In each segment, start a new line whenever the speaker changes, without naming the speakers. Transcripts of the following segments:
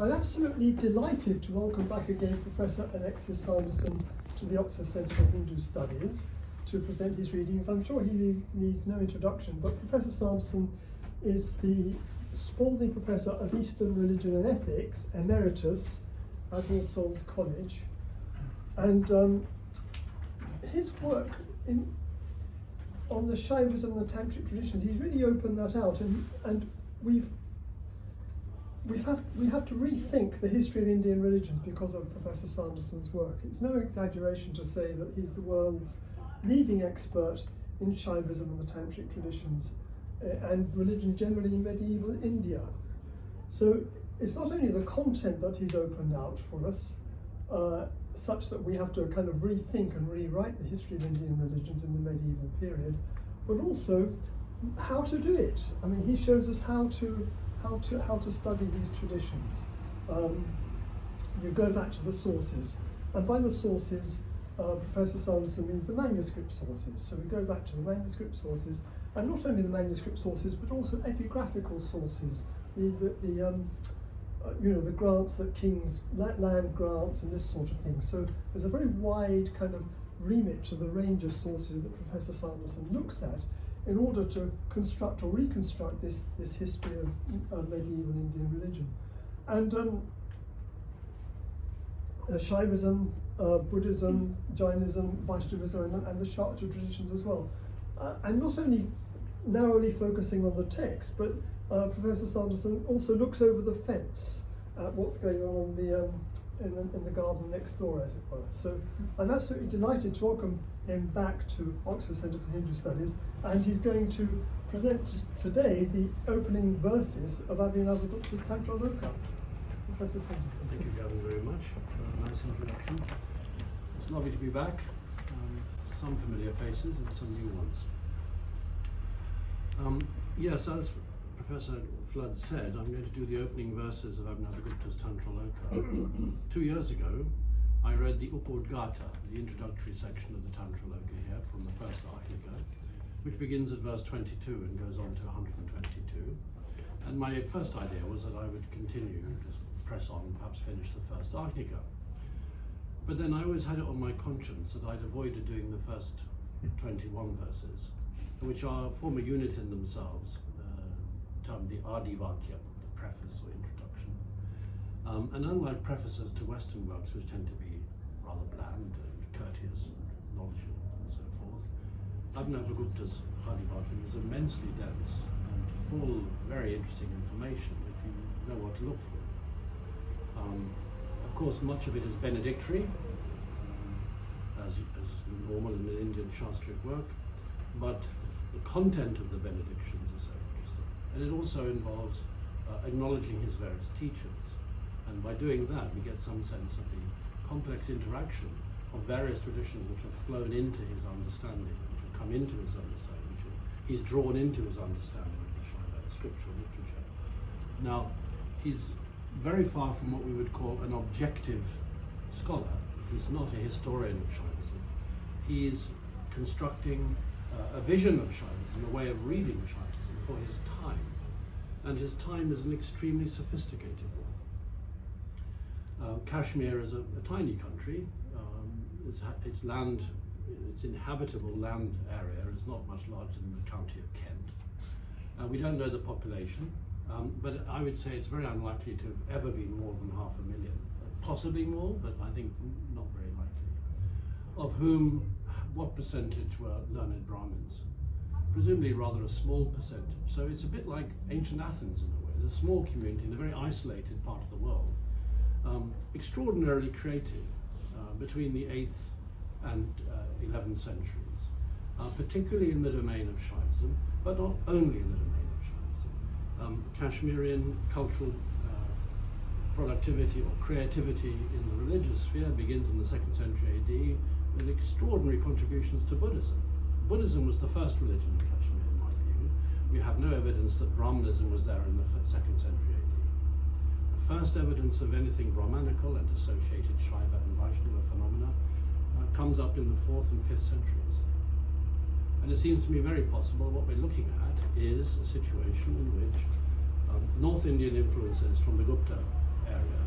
I'm absolutely delighted to welcome back again Professor Alexis Sanderson to the Oxford Centre for Hindu Studies to present his readings. I'm sure he needs no introduction, but Professor Sanderson is the Spalding Professor of Eastern Religion and Ethics, Emeritus at All Souls College. And his work on the Śaivism and the Tantric traditions, he's really opened that out, and we have to rethink the history of Indian religions because of Professor Sanderson's work. It's no exaggeration to say that he's the world's leading expert in Shaivism and the Tantric traditions and religion generally in medieval India. So it's not only the content that he's opened out for us, such that we have to kind of rethink and rewrite the history of Indian religions in the medieval period, but also how to do it. I mean, he shows us how to study these traditions. You go back to the sources, and by the sources, Professor Sanderson means the manuscript sources. So we go back to the manuscript sources, and not only the manuscript sources, but also epigraphical sources. The grants that kings, land grants, and this sort of thing. So there's a very wide kind of remit to the range of sources that Professor Sanderson looks at in order to construct or reconstruct this history of medieval Indian religion. And Shaivism, Buddhism, Jainism, Vaishnavism, and the Śākta traditions as well. And not only narrowly focusing on the text, but Professor Sanderson also looks over the fence at what's going on in the garden next door, as it were. So I'm absolutely delighted to welcome him back to Oxford Centre for Hindu Studies, and he's going to present today the opening verses of Abhinavagupta's Tantrāloka. Professor Sanderson.
Thank you, Gavin, very much for a nice introduction. It's lovely to be back. Some familiar faces and some new ones. Yes, as Professor Flood said, I'm going to do the opening verses of Abhinavagupta's Tantrāloka. 2 years ago, I read the Upodgata, the introductory section of the Tantrāloka here from the first Ahnika, which begins at verse 22 and goes on to 122. And my first idea was that I would continue, just press on and perhaps finish the first Ahnika. But then I always had it on my conscience that I'd avoided doing the first 21 verses, which form a unit in themselves, termed the Adivakya, the preface or introduction. And unlike prefaces to Western works, which tend to be rather bland and courteous and knowledgeable and so forth, Abhinavagupta's Adivakya is immensely dense and full of very interesting information if you know what to look for. Of course, much of it is benedictory, as normal in an Indian Shastric work, but the content of the benedictions is so interesting. And it also involves acknowledging his various teachers. And by doing that, we get some sense of the complex interaction of various traditions which have flown into his understanding, which have come into his understanding, which he's drawn into his understanding of the Śaiva scriptural literature. Now, he's very far from what we would call an objective scholar. He's not a historian of Shaivism. He's constructing a vision of Shaivism, a way of reading Shaivism for his time. And his time is an extremely sophisticated one. Kashmir is a tiny country. Its inhabitable land area is not much larger than the county of Kent. We don't know the population. But I would say it's very unlikely to have ever been more than 500,000. Possibly more, but I think not very likely. Of whom, what percentage were learned Brahmins? Presumably rather a small percentage. So it's a bit like ancient Athens in a way. There's a small community in a very isolated part of the world. Extraordinarily creative between the 8th and 11th centuries, particularly in the domain of Shaivism, but not only in the domain. Kashmirian cultural productivity or creativity in the religious sphere begins in the 2nd century AD with extraordinary contributions to Buddhism. Buddhism was the first religion in Kashmir, in my view. We have no evidence that Brahmanism was there in the 2nd century AD. The first evidence of anything Brahmanical and associated Śaiva and Vaishnava phenomena comes up in the 4th and 5th centuries. And it seems to me very possible what we're looking at is a situation in which North Indian influences from the Gupta area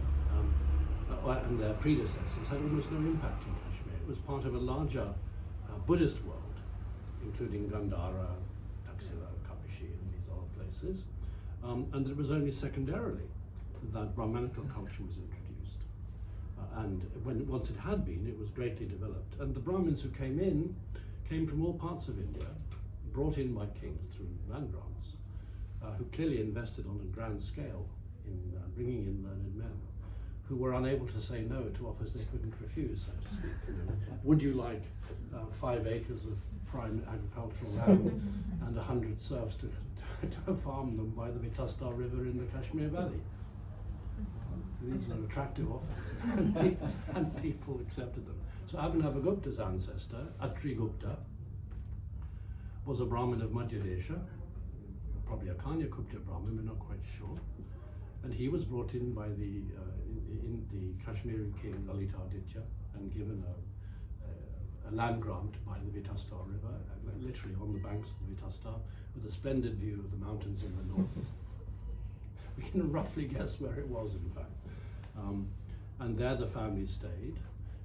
and their predecessors had almost no impact in Kashmir. It was part of a larger Buddhist world, including Gandhara, Taxila, Kapishi, and these other places, and it was only secondarily that Brahmanical culture was introduced. And once it had been, it was greatly developed. And the Brahmins who came from all parts of India, brought in by kings through land grants, who clearly invested on a grand scale in bringing in learned men, who were unable to say no to offers they couldn't refuse, so to speak. You know, would you like 5 acres of prime agricultural land and 100 serfs to farm them by the Vitastar River in the Kashmir Valley? These are attractive offers, and people accepted them. So Abhinavagupta's ancestor, Atrigupta, was a Brahmin of Madhya Desha, probably a Kanya Kupta Brahmin, we're not quite sure. And he was brought in by the Kashmiri king Lalitaditya and given a land grant by the Vitastar River, literally on the banks of the Vitastar, with a splendid view of the mountains in the north. We can roughly guess where it was, in fact. And there the family stayed.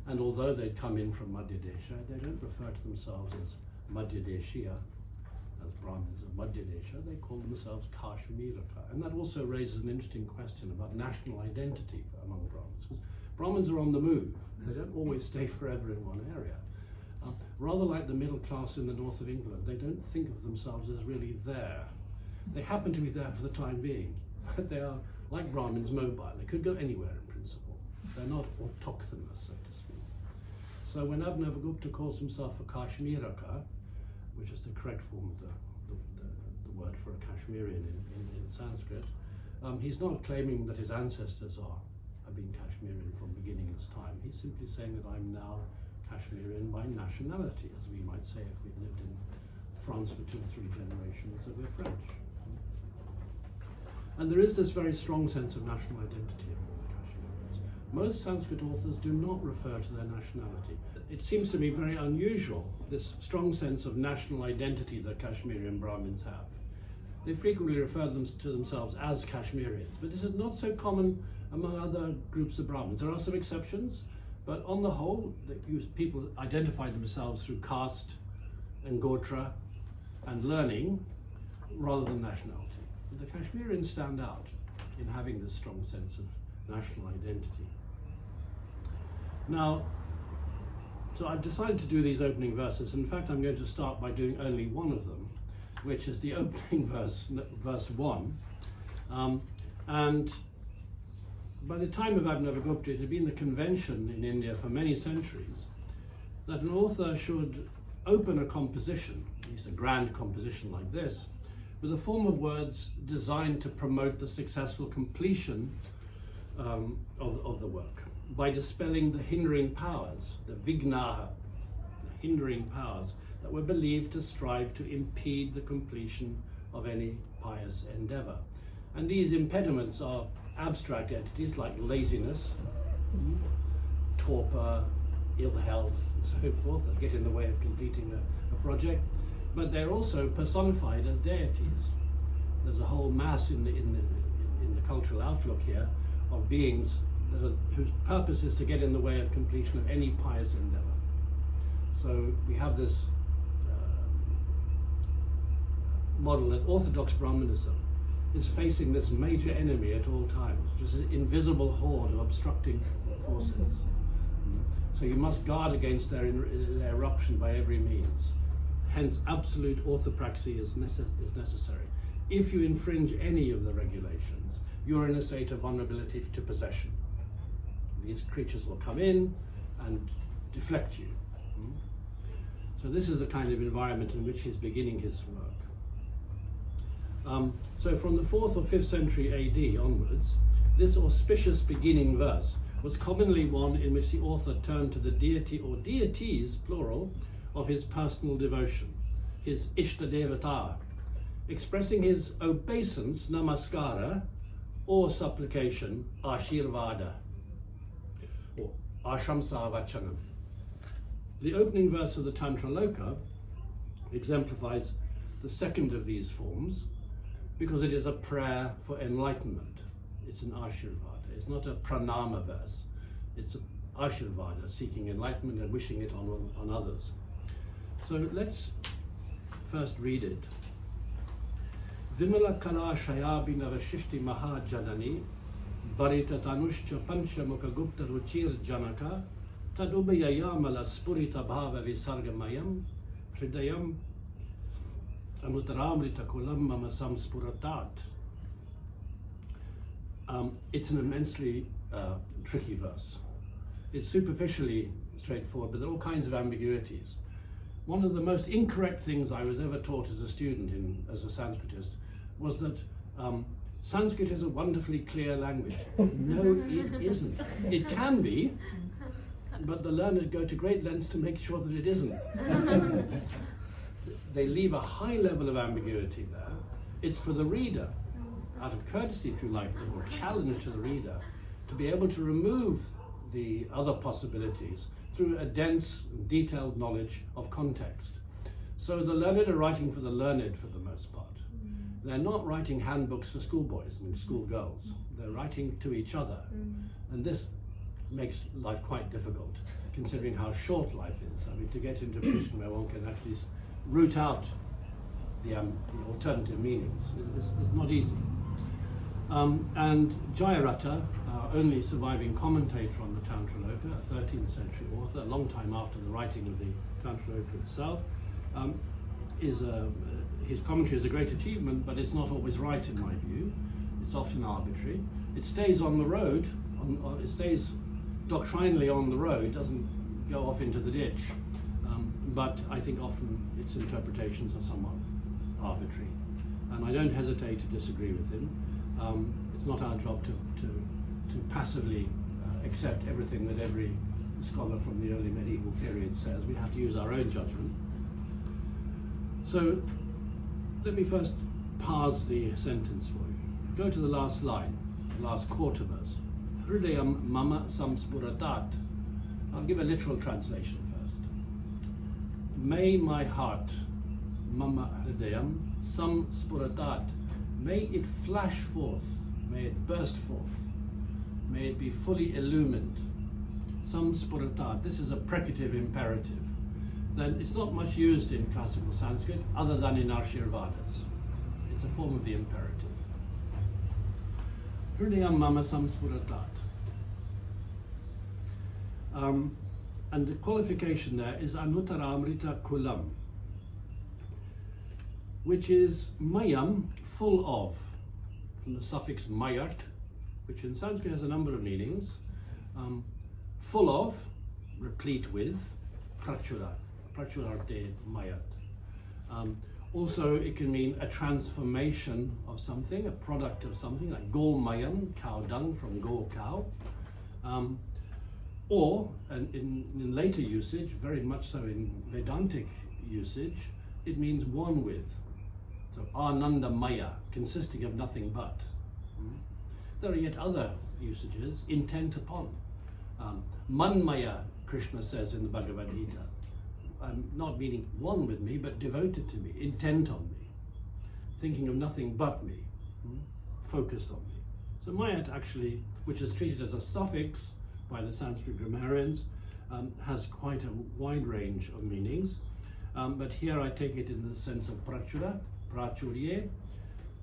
And although they'd come in from Madhya Desha, they don't refer to themselves as Madhya Deshiya, as Brahmins of Madhya Desha, they call themselves Kashmiraka. And that also raises an interesting question about national identity among Brahmins, because Brahmins are on the move. They don't always stay forever in one area. Rather like the middle class in the north of England, they don't think of themselves as really there. They happen to be there for the time being, but they are, like Brahmins, mobile. They could go anywhere in principle. They're not autochthonous, so to speak. So when Abhinavagupta calls himself a Kashmiraka, which is the correct form of the word for a Kashmirian in Sanskrit, he's not claiming that his ancestors have been Kashmirian from beginningless time. He's simply saying that I'm now Kashmirian by nationality, as we might say if we'd lived in France for 2 or 3 generations, that we're French. And there is this very strong sense of national identity among the Kashmirians. Most Sanskrit authors do not refer to their nationality. It seems to me very unusual, this strong sense of national identity that Kashmirian Brahmins have. They frequently refer to themselves as Kashmirians, but this is not so common among other groups of Brahmins. There are some exceptions, but on the whole, people identify themselves through caste and gotra and learning rather than nationality. But the Kashmirians stand out in having this strong sense of national identity. Now, so I've decided to do these opening verses. In fact, I'm going to start by doing only one of them, which is the opening verse 1. And by the time of Abhinavagupta, it had been the convention in India for many centuries that an author should open a composition, at least a grand composition like this, with a form of words designed to promote the successful completion of the work by dispelling the hindering powers, the vignaha, the hindering powers that were believed to strive to impede the completion of any pious endeavor. And these impediments are abstract entities like laziness, torpor, ill health, and so forth, that get in the way of completing a project. But they're also personified as deities. There's a whole mass in the cultural outlook here of beings whose purpose is to get in the way of completion of any pious endeavor. So we have this model that Orthodox Brahmanism is facing this major enemy at all times, which is an invisible horde of obstructing forces. So you must guard against their eruption by every means. Hence, absolute orthopraxy is necessary. If you infringe any of the regulations, you're in a state of vulnerability to possession. These creatures will come in and deflect you. So this is the kind of environment in which he's beginning his work. So from the 4th or 5th century AD onwards, this auspicious beginning verse was commonly one in which the author turned to the deity or deities, plural, of his personal devotion, his Ishtadevata, expressing his obeisance, namaskara, or supplication, ashirvada, or ashamsa vachanam. The opening verse of the Tantrāloka exemplifies the second of these forms because it is a prayer for enlightenment. It's an ashirvada. It's not a pranama verse. It's Ashirvada, seeking enlightenment and wishing it on others. So let's first read it. Vimala kala Shayabhinavashishti Maha Janani Bharita Tanushcha Pancha Mukagupta Ruchir Janaka Tadubhayayamala Spurita Bhava Visargamayam Hridayam Amutaramrita Kulam Mama Samspuratat. It's an immensely tricky verse. It's superficially straightforward, but there are all kinds of ambiguities. One of the most incorrect things I was ever taught as a student, as a Sanskritist, was that Sanskrit is a wonderfully clear language. No, it isn't. It can be, but the learned go to great lengths to make sure that it isn't. They leave a high level of ambiguity there. It's for the reader, out of courtesy, if you like, or challenge to the reader, to be able to remove the other possibilities through a dense, detailed knowledge of context. So the learned are writing for the learned for the most part. They're not writing handbooks for schoolboys and schoolgirls. They're writing to each other. And this makes life quite difficult, considering how short life is. I mean, to get into a position where one can actually root out the alternative meanings is not easy. And Jayarata, our only surviving commentator on the Tantrāloka, a 13th century author, a long time after the writing of the Tantrāloka itself, his commentary is a great achievement, but it's not always right in my view. It's often arbitrary. It stays on the road, it stays doctrinally on the road, doesn't go off into the ditch, but I think often its interpretations are somewhat arbitrary. And I don't hesitate to disagree with him. It's not our job to passively accept everything that every scholar from the early medieval period says. We have to use our own judgment. So let me first parse the sentence for you. Go to the last line, the last quarter verse. Hridayam mama samspuratat. I'll give a literal translation first. May my heart, mama hridayam, samspuratat, may it flash forth, may it burst forth, may it be fully illumined. Samspuratat, this is a precative imperative. Then it's not much used in classical Sanskrit other than in Ashirvadas. It's a form of the imperative. Hridayam mama samspuratat. And the qualification there is Anutaramrita Kulam, which is mayam, full of, from the suffix mayat, which in Sanskrit has a number of meanings. Full of, replete with, prachura, prachurarte mayat. Also, it can mean a transformation of something, a product of something, like go mayam, cow dung from go cow. Or, and in later usage, very much so in Vedantic usage, it means one with. So Ananda Maya, consisting of nothing but. There are yet other usages, intent upon. Manmaya, Krishna says in the Bhagavad Gita, not meaning one with me, but devoted to me, intent on me, thinking of nothing but me, focused on me. So Mayat actually, which is treated as a suffix by the Sanskrit grammarians, has quite a wide range of meanings. But here I take it in the sense of prachura, prachurye,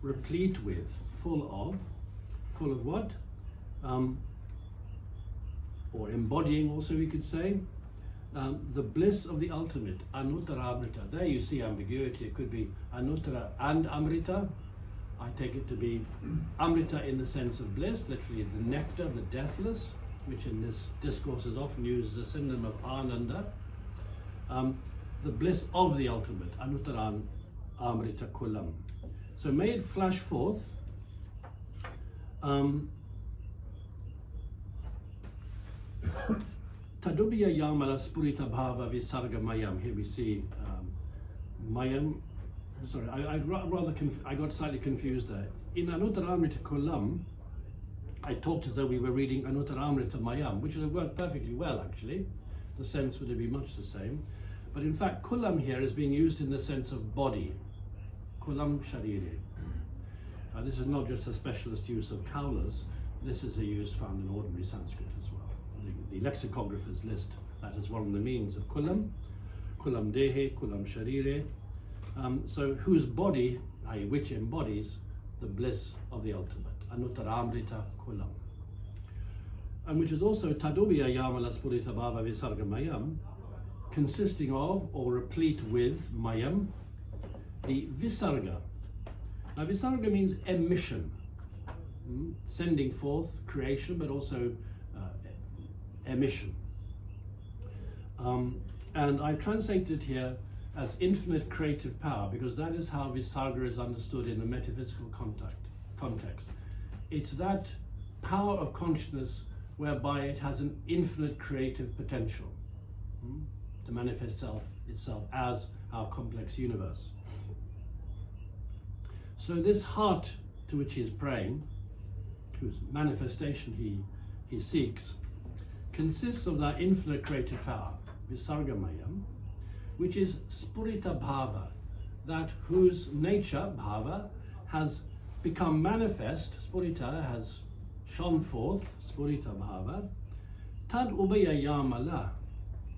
replete with, full of what? Or embodying also, we could say, the bliss of the ultimate, anuttaramrita. There you see ambiguity. It could be anuttara and amrita. I take it to be amrita in the sense of bliss, literally the nectar, the deathless, which in this discourse is often used as a synonym of ananda. The bliss of the ultimate, anuttaran amrita kulam. So may it flash forth. Tadubhya yamala spurita bhava visarga mayam. Here we see mayam. Sorry, I got slightly confused there. In anuttaramrita kulam, I talked as though we were reading anuttaramrita mayam, which would have worked perfectly well actually. The sense would have been much the same. But in fact, kulam here is being used in the sense of body. Kulam sharire. This is not just a specialist use of kaulas. This is a use found in ordinary Sanskrit as well. the lexicographers list that as one of the meanings of kulam, kulam dehe, kulam sharire. So whose body, i.e. which embodies the bliss of the ultimate, anuttaramrita kulam. And which is also tadubhya yamala spurita bhava visarga mayam, consisting of or replete with mayam, the visarga. Now visarga means emission, sending forth, creation, but also emission. And I translated here as infinite creative power, because that is how visarga is understood in the metaphysical context. It's that power of consciousness whereby it has an infinite creative potential to manifest itself as our complex universe. So this heart to which he is praying, whose manifestation he seeks, consists of that infinite creative power, visargamayam, which is spurita bhava, that whose nature, bhava, has become manifest, spurita has shone forth, spurita bhava, tad ubaya yamala,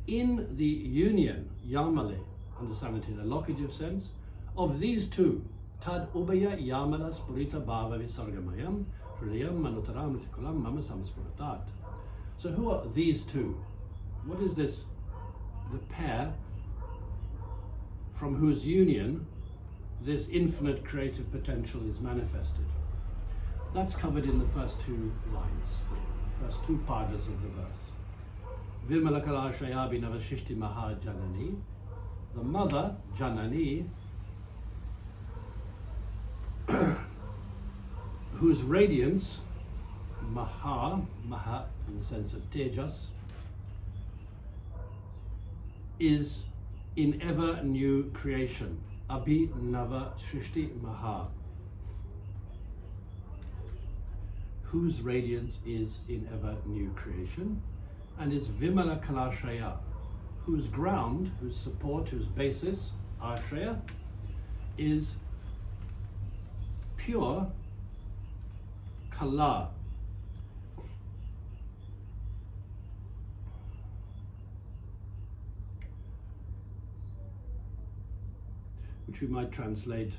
in the union, yamale, understand it in a locative sense, of these two, tad ubaya yamala spurita bhava visargamayam, hridayam manutaram rtikulam mama samspuratat. So who are these two? What is this, the pair from whose union this infinite creative potential is manifested? That's covered in the first two lines, first two padas of the verse. Vimalakala Abhinav Shishti Maha Janani, the mother, Janani, whose radiance, Maha in the sense of Tejas, is in ever new creation, Abhinava Shrishti Maha, whose radiance is in ever new creation, and is Vimala Kalashraya, whose ground, whose support, whose basis, Ashraya, is pure Kala. Which we might translate,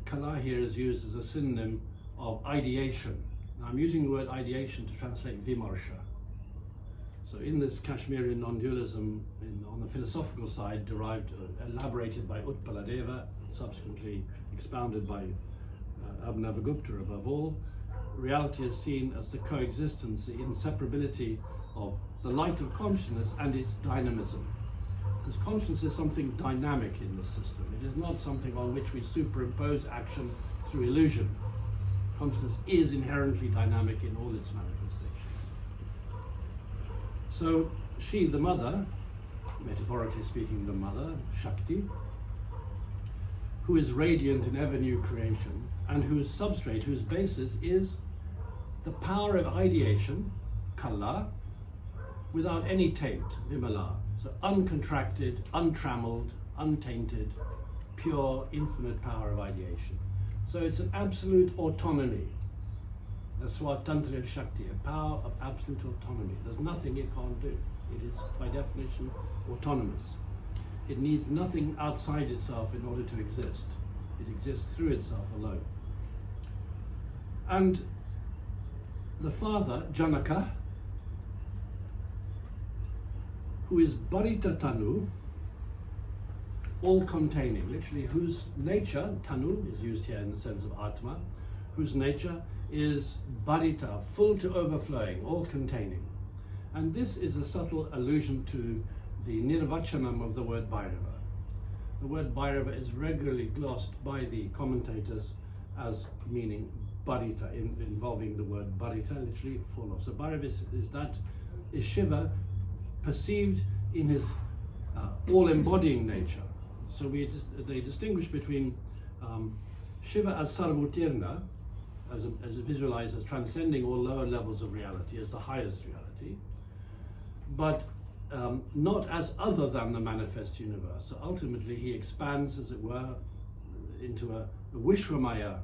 Kala here is used as a synonym of ideation. Now I'm using the word ideation to translate vimarsha. So in this Kashmirian non-dualism, on the philosophical side, derived, elaborated by Utpaladeva, subsequently expounded by Abhinavagupta above all, reality is seen as the coexistence, the inseparability of the light of consciousness and its dynamism. Because consciousness is something dynamic in this system. It is not something on which we superimpose action through illusion. Consciousness is inherently dynamic in all its manifestations. So she, the mother, metaphorically speaking the mother, Shakti, who is radiant in ever new creation, and whose substrate, whose basis is the power of ideation, Kala, without any taint, Vimala. So uncontracted, untrammeled, untainted, pure, infinite power of ideation. So it's an absolute autonomy. That's what Tantra is Shakti, a power of absolute autonomy. There's nothing it can't do. It is, by definition, autonomous. It needs nothing outside itself in order to exist. It exists through itself alone. And the father, Janaka, who is Bharita Tanu, all-containing, literally whose nature, Tanu is used here in the sense of Atma, whose nature is Bharita, full to overflowing, all-containing. And this is a subtle allusion to the nirvachanam of the word Bhairava. The word Bhairava is regularly glossed by the commentators as meaning Bharita, involving the word Bharita, literally full of. So Bhairava is Shiva perceived in his all-embodying nature. So they distinguish between Shiva as Sarvutirna, as visualized as transcending all lower levels of reality, as the highest reality, but not as other than the manifest universe. So ultimately he expands, as it were, into a Vishwamaya,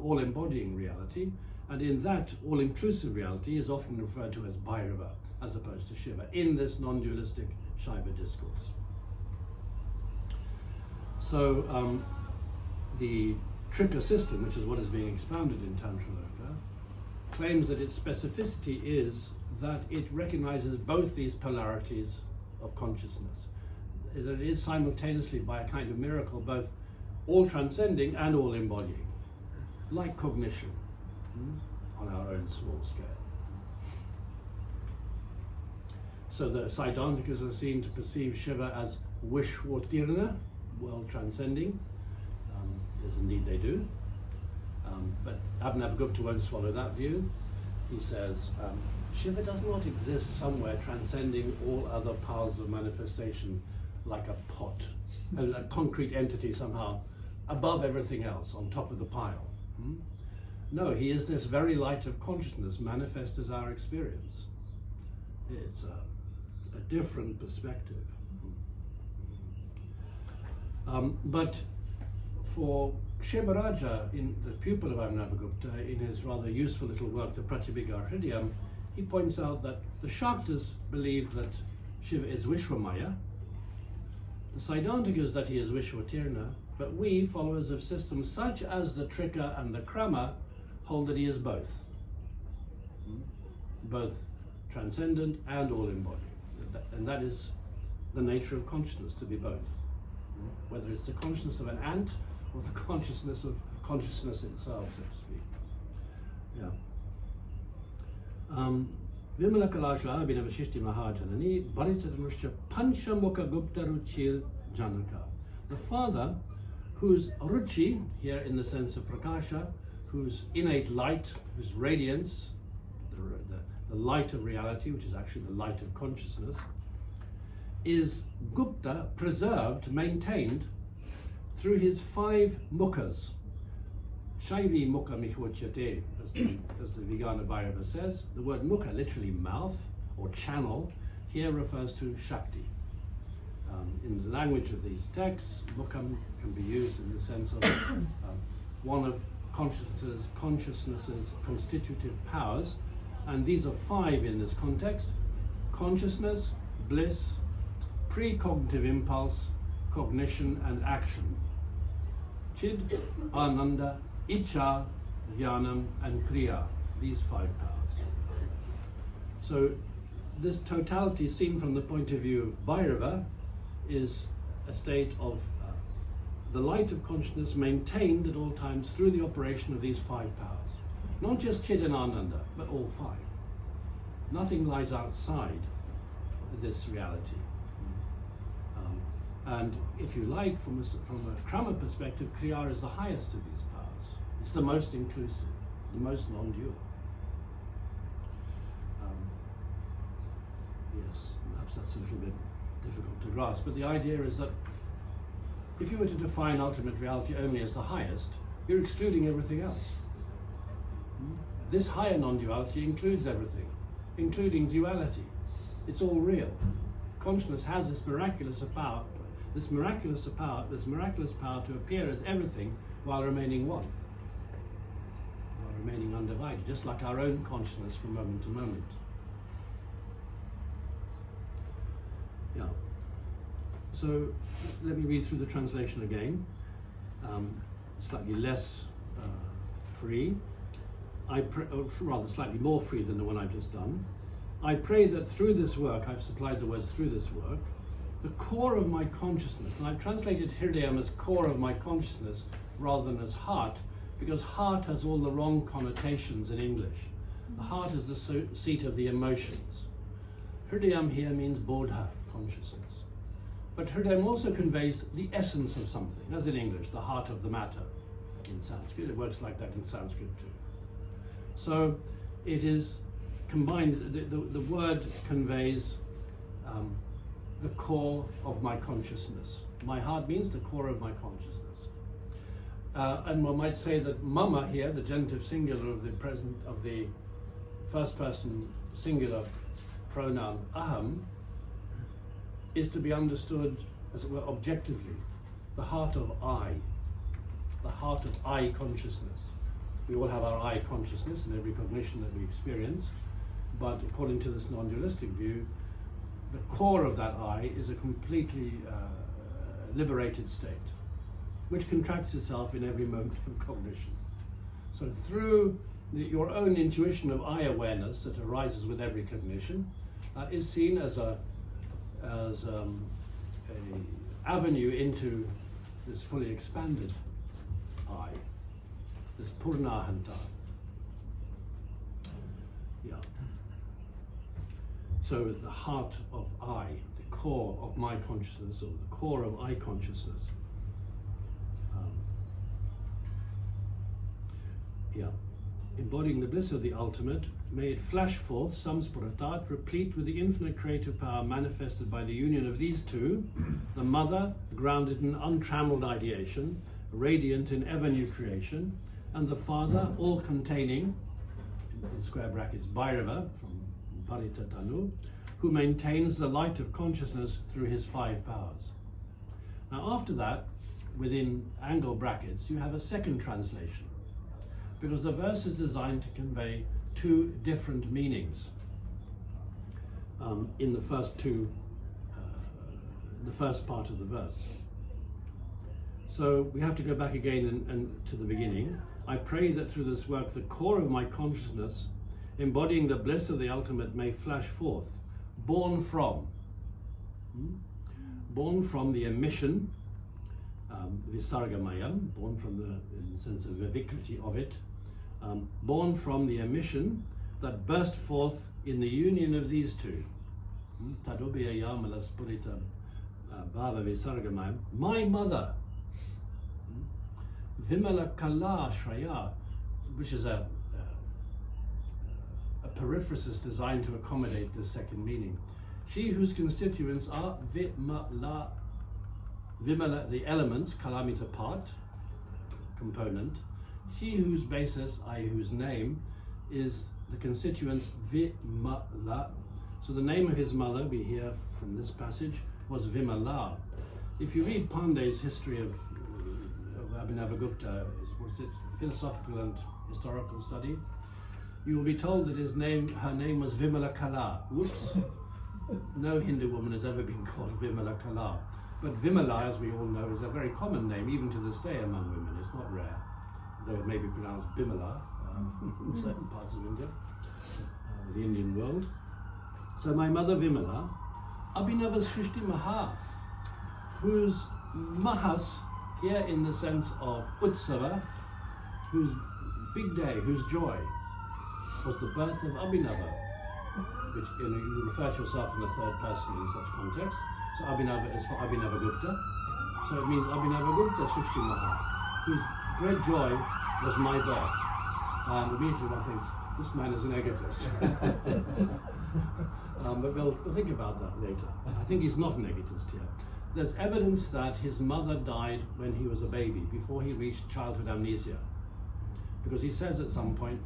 all-embodying reality, And in that all-inclusive reality is often referred to as Bhairava, as opposed to Shiva, in this non-dualistic Śaiva discourse. So the Trika system, which is what is being expounded in Tantrāloka, claims that its specificity is that it recognizes both these polarities of consciousness. That it is simultaneously, by a kind of miracle, both all-transcending and all-embodying, like cognition, on our own small scale. So the Siddhantikas are seen to perceive Shiva as Vishwatirna, world-transcending, as indeed they do. But Abhinavagupta won't swallow that view. He says, Shiva does not exist somewhere transcending all other paths of manifestation like a pot, a concrete entity somehow above everything else, on top of the pile. No, he is this very light of consciousness manifest as our experience. It's a different perspective. But for Kshemaraja, in the pupil of Abhinavagupta, in his rather useful little work, the Pratyabhijñā, he points out that the Shaktas believe that Shiva is Vishwamaya, the Siddhantikas that he is Vishwatirna, but we, followers of systems such as the Trika and the Krama, hold that he is both. Both transcendent and all-embodied. And that is the nature of consciousness, to be both. Whether it's the consciousness of an ant or the consciousness of consciousness itself, so to speak. Vimala Kalasha Abhinavashishti Mahajanani Bharitadhanusha Panchamukha Gupta Ruchir Janaka. The father, whose ruchi, here in the sense of prakasha, whose innate light, whose radiance, the light of reality, which is actually the light of consciousness, is Gupta, preserved, maintained through his 5 mukhas. Shaivi mukha mihvachyate, as the Vijnana Bhairava says. The word mukha, literally mouth or channel, here refers to Shakti. In the language of these texts, mukham can be used in the sense of one of consciousness's constitutive powers, and these are 5 in this context: consciousness, bliss, precognitive impulse, cognition and action. Chid, Ananda, Icha, Jnanam and Kriya, these 5 powers. So this totality, seen from the point of view of Bhairava, is a state of the light of consciousness maintained at all times through the operation of these 5 powers. Not just Chid and Ananda, but all 5. Nothing lies outside this reality. And if you like, from a Krama perspective, Kriya is the highest of these powers. It's the most inclusive, the most non-dual. Yes, perhaps that's a little bit difficult to grasp, but the idea is that if you were to define ultimate reality only as the highest, you're excluding everything else. This higher non-duality includes everything, including duality. It's all real. Consciousness has this miraculous power to appear as everything while remaining one, while remaining undivided, just like our own consciousness from moment to moment. Yeah. So let me read through the translation again, slightly less free. Rather slightly more free than the one I've just done. I pray that through this work, I've supplied the words through this work, the core of my consciousness, and I've translated Hridayam as core of my consciousness rather than as heart, because heart has all the wrong connotations in English. The heart is the seat of the emotions. Hridayam here means bodha, consciousness. But Hridayam also conveys the essence of something, as in English, the heart of the matter. In Sanskrit, it works like that in Sanskrit too. So it is combined, the word conveys the core of my consciousness. My heart means the core of my consciousness. And one might say that mama here, the genitive singular of the first person singular pronoun aham, is to be understood, as it were, objectively, the heart of I consciousness. we all have our I consciousness in every cognition that we experience, but according to this non-dualistic view, the core of that I is a completely liberated state, which contracts itself in every moment of cognition. So through your own intuition of I awareness that arises with every cognition is seen as a avenue into this fully expanded I, this Purnahanta. Yeah. So the heart of I, the core of my consciousness, or the core of I consciousness. Embodying the bliss of the ultimate, may it flash forth, samspuratat, replete with the infinite creative power manifested by the union of these two, the mother, grounded in untrammeled ideation, radiant in ever-new creation, and the father, all-containing, in square brackets, Bhairava, from Paritatanu, who maintains the light of consciousness through his 5 powers. Now after that, within angle brackets, you have a second translation, because the verse is designed to convey 2 different meanings in the first part of the verse. So we have to go back again and to the beginning. I pray that through this work, the core of my consciousness, embodying the bliss of the ultimate, may flash forth, born from the emission, visargamayam, born from in the sense of vivikriti of it, born from the emission that burst forth in the union of these two. Tadobhiyayamala spurita bhava visargamayam, my mother, Vimala Kala Shraya, which is a periphrasis designed to accommodate this second meaning. She whose constituents are Vimala, the elements, Kala means a part, component. She whose basis, i.e. whose name, is the constituents Vimala. So the name of his mother, we hear from this passage, was Vimala. If you read Pandey's history of Abhinavagupta, philosophical and historical study, you will be told that her name was Vimala Kala. Whoops. No Hindu woman has ever been called Vimala Kala. But Vimala, as we all know, is a very common name, even to this day among women. It's not rare, though it may be pronounced Bimala in certain parts of India, the Indian world. So my mother Vimala, Abhinava Srishti Maha, whose Mahas, here in the sense of Utsava, whose big day, whose joy, was the birth of Abhinava, which you refer to yourself in the third person in such context. So Abhinava is for Abhinavagupta. So it means Abhinavagupta Srishti Maha, whose great joy was my birth. And immediately one thinks, this man is an egotist. But we'll think about that later. I think he's not an egotist here. There's evidence that his mother died when he was a baby, before he reached childhood amnesia. Because he says at some point,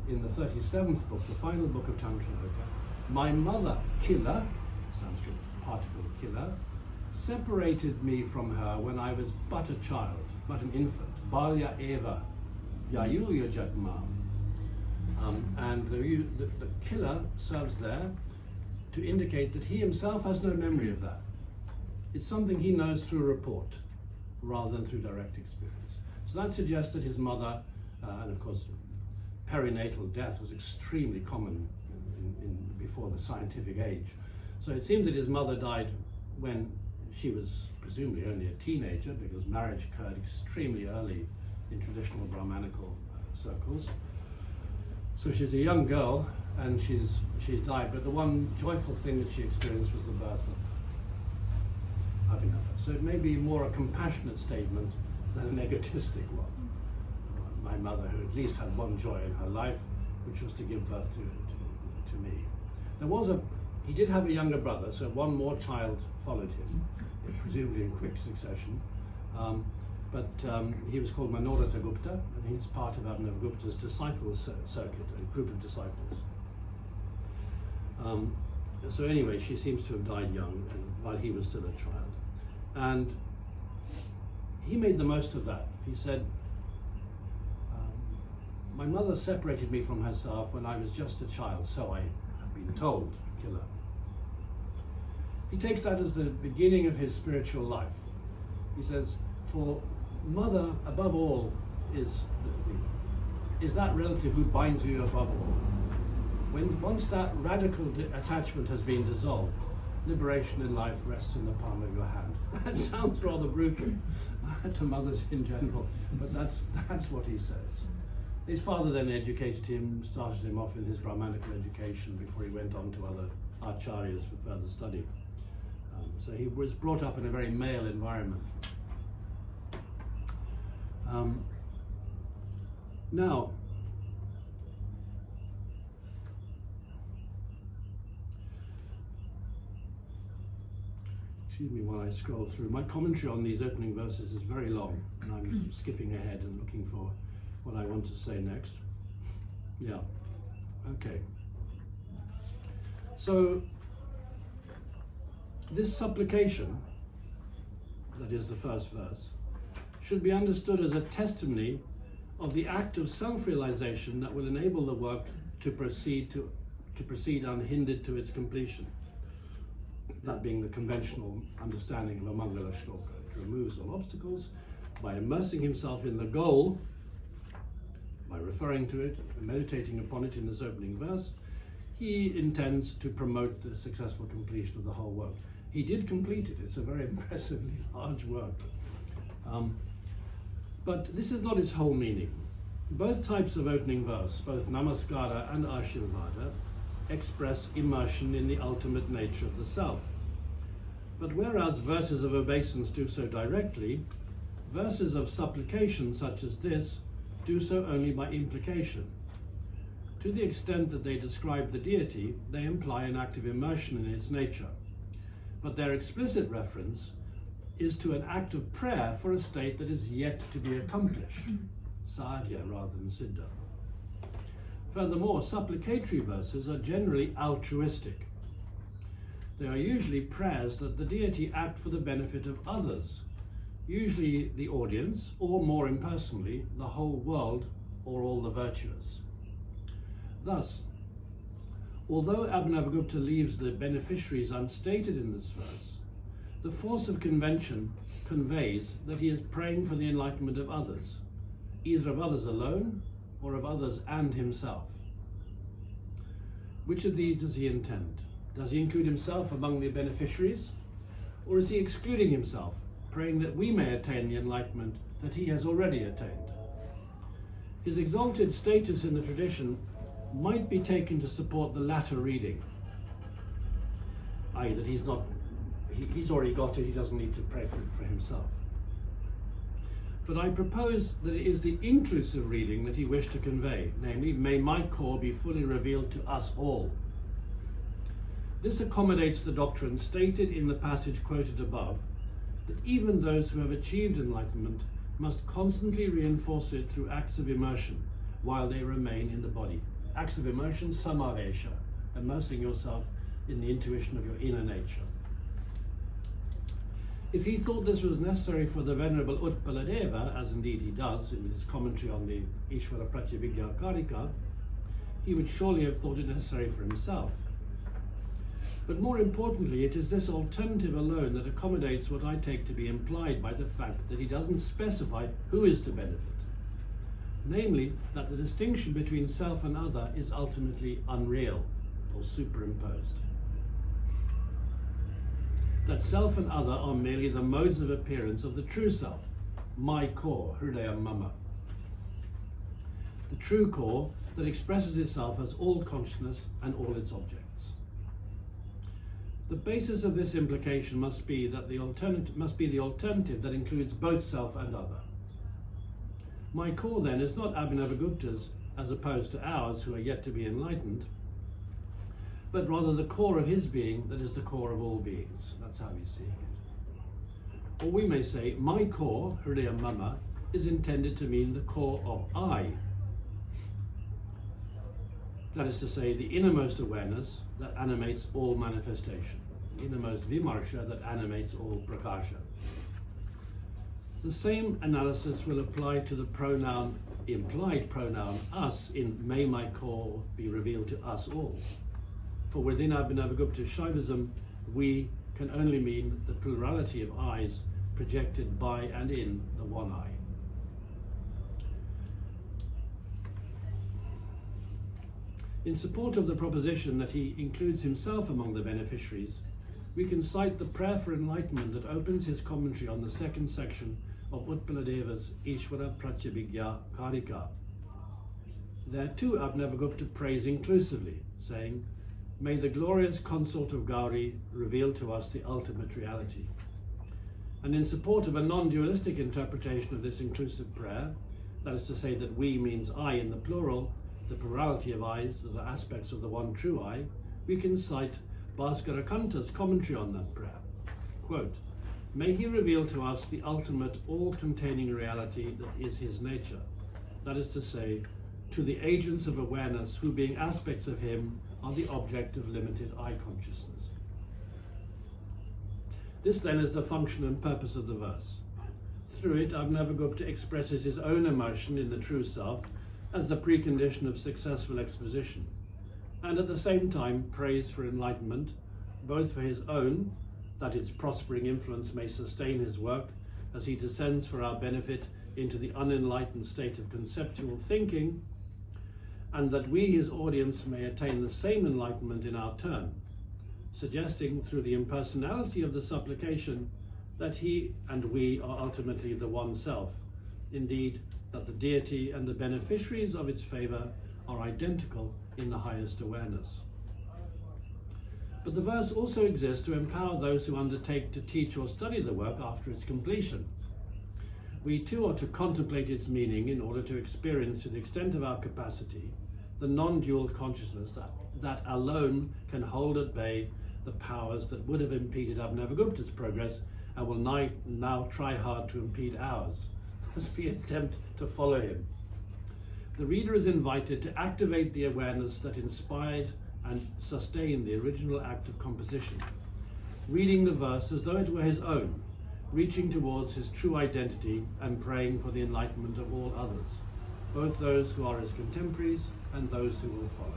in the 37th book, the final book of Tantrāloka, my mother, Kila, Sanskrit particle Kila, separated me from her when I was but a child, but an infant, Balya Eva, Yayuya Jagma. And the Kila serves there to indicate that he himself has no memory of that. It's something he knows through report, rather than through direct experience. So that suggests that his mother, and of course, perinatal death was extremely common before the scientific age. So it seems that his mother died when she was presumably only a teenager, because marriage occurred extremely early in traditional Brahmanical circles. So she's a young girl, and she's died. But the one joyful thing that she experienced was the birth of Abhinav. So it may be more a compassionate statement than an egotistic one. My mother, who at least had one joy in her life, which was to give birth to me. He did have a younger brother, so one more child followed him, presumably in quick succession. But he was called Manoratha Gupta, and he's part of Abhinavagupta's disciple circuit, a group of disciples. So anyway, she seems to have died young, while he was still a child. And he made the most of that. He said, My mother separated me from herself when I was just a child, so I have been told, killer. He takes that as the beginning of his spiritual life. He says, for mother above all is that relative who binds you above all. Once that radical attachment has been dissolved, liberation in life rests in the palm of your hand. That sounds rather brutal to mothers in general, but that's what he says. His father then educated him, started him off in his Brahmanical education before he went on to other acharyas for further study. So he was brought up in a very male environment. Now, excuse me while I scroll through. My commentary on these opening verses is very long, and I'm skipping ahead and looking for what I want to say next. Yeah, okay. So, this supplication, that is the first verse, should be understood as a testimony of the act of self-realization that will enable the work to proceed unhindered to its completion. That being the conventional understanding of a Mangala shloka. It removes all obstacles by immersing himself in the goal, by referring to it and meditating upon it in this opening verse. He intends to promote the successful completion of the whole work. He did complete it. It's a very impressively large work. But this is not its whole meaning. Both types of opening verse, both Namaskara and Ashirvada, express immersion in the ultimate nature of the self. But whereas verses of obeisance do so directly, verses of supplication such as this do so only by implication. To the extent that they describe the deity, they imply an act of immersion in its nature. But their explicit reference is to an act of prayer for a state that is yet to be accomplished, sadhya rather than siddha. Furthermore, supplicatory verses are generally altruistic. They are usually prayers that the deity act for the benefit of others, usually the audience, or more impersonally, the whole world or all the virtuous. Thus, although Abhinavagupta leaves the beneficiaries unstated in this verse, the force of convention conveys that he is praying for the enlightenment of others, either of others alone or of others and himself. Which of these does he intend? Does he include himself among the beneficiaries, or is he excluding himself, praying that we may attain the enlightenment that he has already attained? His exalted status in the tradition might be taken to support the latter reading, i.e. that he's already got it, he doesn't need to pray for himself. But I propose that it is the inclusive reading that he wished to convey, namely, may my core be fully revealed to us all. This accommodates the doctrine stated in the passage quoted above, that even those who have achieved enlightenment must constantly reinforce it through acts of immersion while they remain in the body. Acts of immersion, samavesha, immersing yourself in the intuition of your inner nature. If he thought this was necessary for the Venerable Utpaladeva, as indeed he does in his commentary on the Ishvara Pratyabhijñā Karika, he would surely have thought it necessary for himself. But more importantly, it is this alternative alone that accommodates what I take to be implied by the fact that he doesn't specify who is to benefit. Namely, that the distinction between self and other is ultimately unreal or superimposed. That self and other are merely the modes of appearance of the true self, my core, Hridaya Mama. The true core that expresses itself as all consciousness and all its objects. The basis of this implication must be the alternative that includes both self and other. My core then is not Abhinavagupta's as opposed to ours who are yet to be enlightened, but rather the core of his being that is the core of all beings. That's how he's seeing it. Or we may say, my core, Hridaya Mama, is intended to mean the core of I. That is to say, the innermost awareness that animates all manifestation, the innermost vimarsha that animates all prakasha. The same analysis will apply to the pronoun implied pronoun us in may my call be revealed to us all. For within Abhinavagupta Shaivism, we can only mean the plurality of eyes projected by and in the one eye. In support of the proposition that he includes himself among the beneficiaries, we can cite the prayer for enlightenment that opens his commentary on the second section of Utpaladeva's Ishvara Pratyabhijñā Karika. There too Abhinavagupta prays inclusively, saying, "May the glorious consort of Gauri reveal to us the ultimate reality." And in support of a non-dualistic interpretation of this inclusive prayer, that is to say that we means I in the plural, the plurality of eyes, the aspects of the one true eye, we can cite Bhaskarakanta's commentary on that prayer. Quote, "May he reveal to us the ultimate all-containing reality that is his nature, that is to say, to the agents of awareness who being aspects of him are the object of limited eye consciousness." This then is the function and purpose of the verse. Through it, Abhinavagupta expresses his own immersion in the true self as the precondition of successful exposition, and at the same time prays for enlightenment, both for his own, that its prospering influence may sustain his work as he descends for our benefit into the unenlightened state of conceptual thinking, and that we, his audience, may attain the same enlightenment in our turn, suggesting through the impersonality of the supplication that he and we are ultimately the one self, indeed, that the deity and the beneficiaries of its favor are identical in the highest awareness. But the verse also exists to empower those who undertake to teach or study the work after its completion. We too are to contemplate its meaning in order to experience, to the extent of our capacity, the non-dual consciousness that alone can hold at bay the powers that would have impeded Abhinavagupta's progress and will now try hard to impede ours, as we attempt to follow him. The reader is invited to activate the awareness that inspired and sustained the original act of composition, reading the verse as though it were his own, reaching towards his true identity and praying for the enlightenment of all others, both those who are his contemporaries and those who will follow.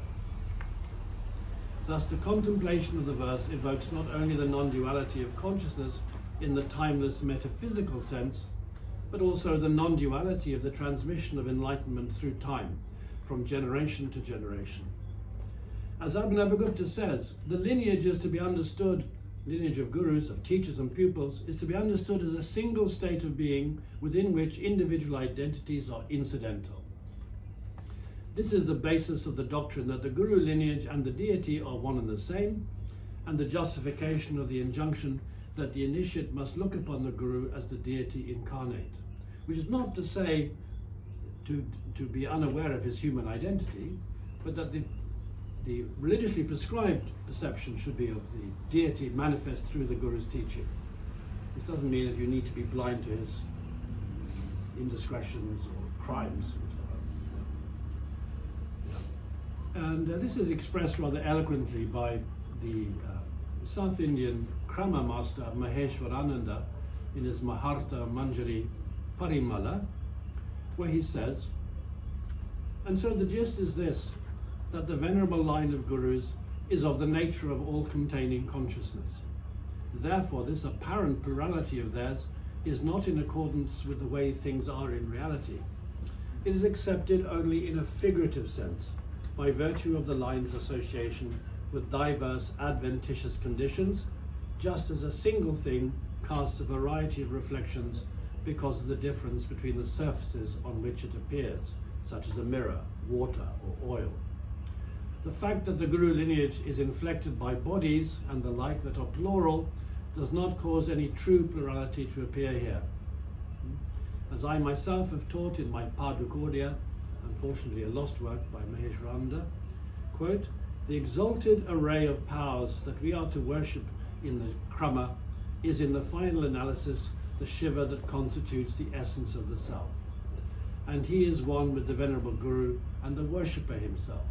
Thus, the contemplation of the verse evokes not only the non-duality of consciousness in the timeless metaphysical sense, but also the non-duality of the transmission of enlightenment through time, from generation to generation. As Abhinavagupta says, the lineage is to be understood, lineage of gurus, of teachers and pupils, is to be understood as a single state of being within which individual identities are incidental. This is the basis of the doctrine that the guru lineage and the deity are one and the same, and the justification of the injunction that the initiate must look upon the guru as the deity incarnate, which is not to say to be unaware of his human identity, but that the religiously prescribed perception should be of the deity manifest through the guru's teaching. This doesn't mean that you need to be blind to his indiscretions or crimes. And this is expressed rather eloquently by the South Indian Krama master Maheshwarananda in his Maharta Manjari Parimala, where he says, and so the gist is this, that the venerable line of gurus is of the nature of all-containing consciousness. Therefore, this apparent plurality of theirs is not in accordance with the way things are in reality. It is accepted only in a figurative sense, by virtue of the line's association with diverse adventitious conditions, just as a single thing casts a variety of reflections because of the difference between the surfaces on which it appears, such as a mirror, water, or oil. The fact that the guru lineage is inflected by bodies and the like that are plural does not cause any true plurality to appear here. As I myself have taught in my Padukordia, unfortunately a lost work by Maheshwarananda, quote, the exalted array of powers that we are to worship in the Krama is in the final analysis the Shiva that constitutes the essence of the self. And he is one with the Venerable Guru and the worshipper himself.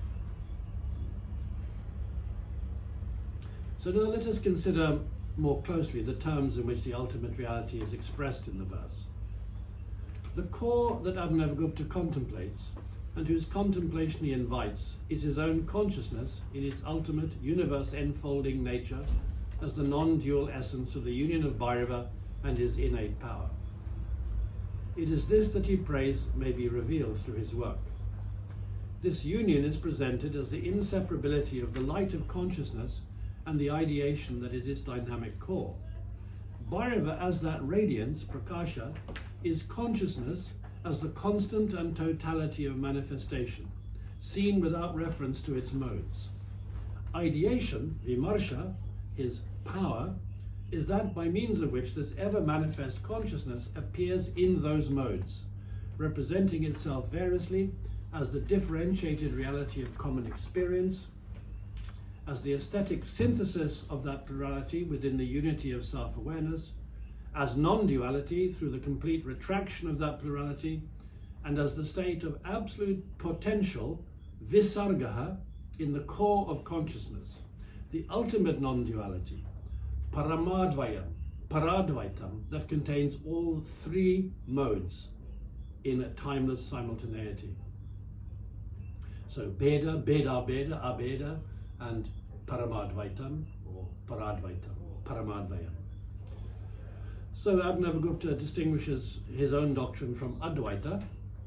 So now let us consider more closely the terms in which the ultimate reality is expressed in the verse. The core that Abhinavagupta contemplates, and whose contemplation he invites, is his own consciousness in its ultimate universe-enfolding nature as the non-dual essence of the union of Bhairava and his innate power. It is this that he prays may be revealed through his work. This union is presented as the inseparability of the light of consciousness and the ideation that is its dynamic core. Bhairava as that radiance, prakasha, is consciousness as the constant and totality of manifestation, seen without reference to its modes. Ideation, vimarsha, his power, is that by means of which this ever-manifest consciousness appears in those modes, representing itself variously as the differentiated reality of common experience, as the aesthetic synthesis of that plurality within the unity of self-awareness, as non-duality through the complete retraction of that plurality, and as the state of absolute potential, visargaha, in the core of consciousness, the ultimate non-duality, paramadvayam, paradvaitam, that contains all three modes in a timeless simultaneity. So beda, beda, beda, abeda, and paramadvaitam, or paradvaitam, paramadvayam. So Abhinavagupta distinguishes his own doctrine from Advaita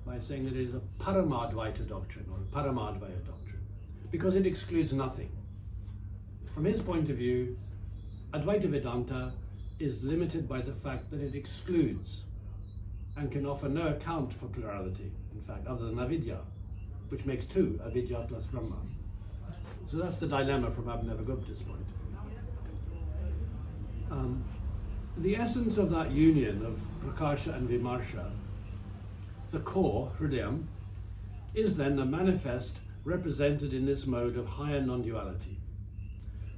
by saying that it is a Paramadvaita doctrine, or a Paramadvaya doctrine, because it excludes nothing. From his point of view, Advaita Vedanta is limited by the fact that it excludes and can offer no account for plurality, in fact, other than avidya, which makes two, avidya plus Brahma. So that's the dilemma from Abhinavagupta's point. The essence of that union of prakasha and vimarsha, the core, hridayam, is then the manifest represented in this mode of higher non-duality,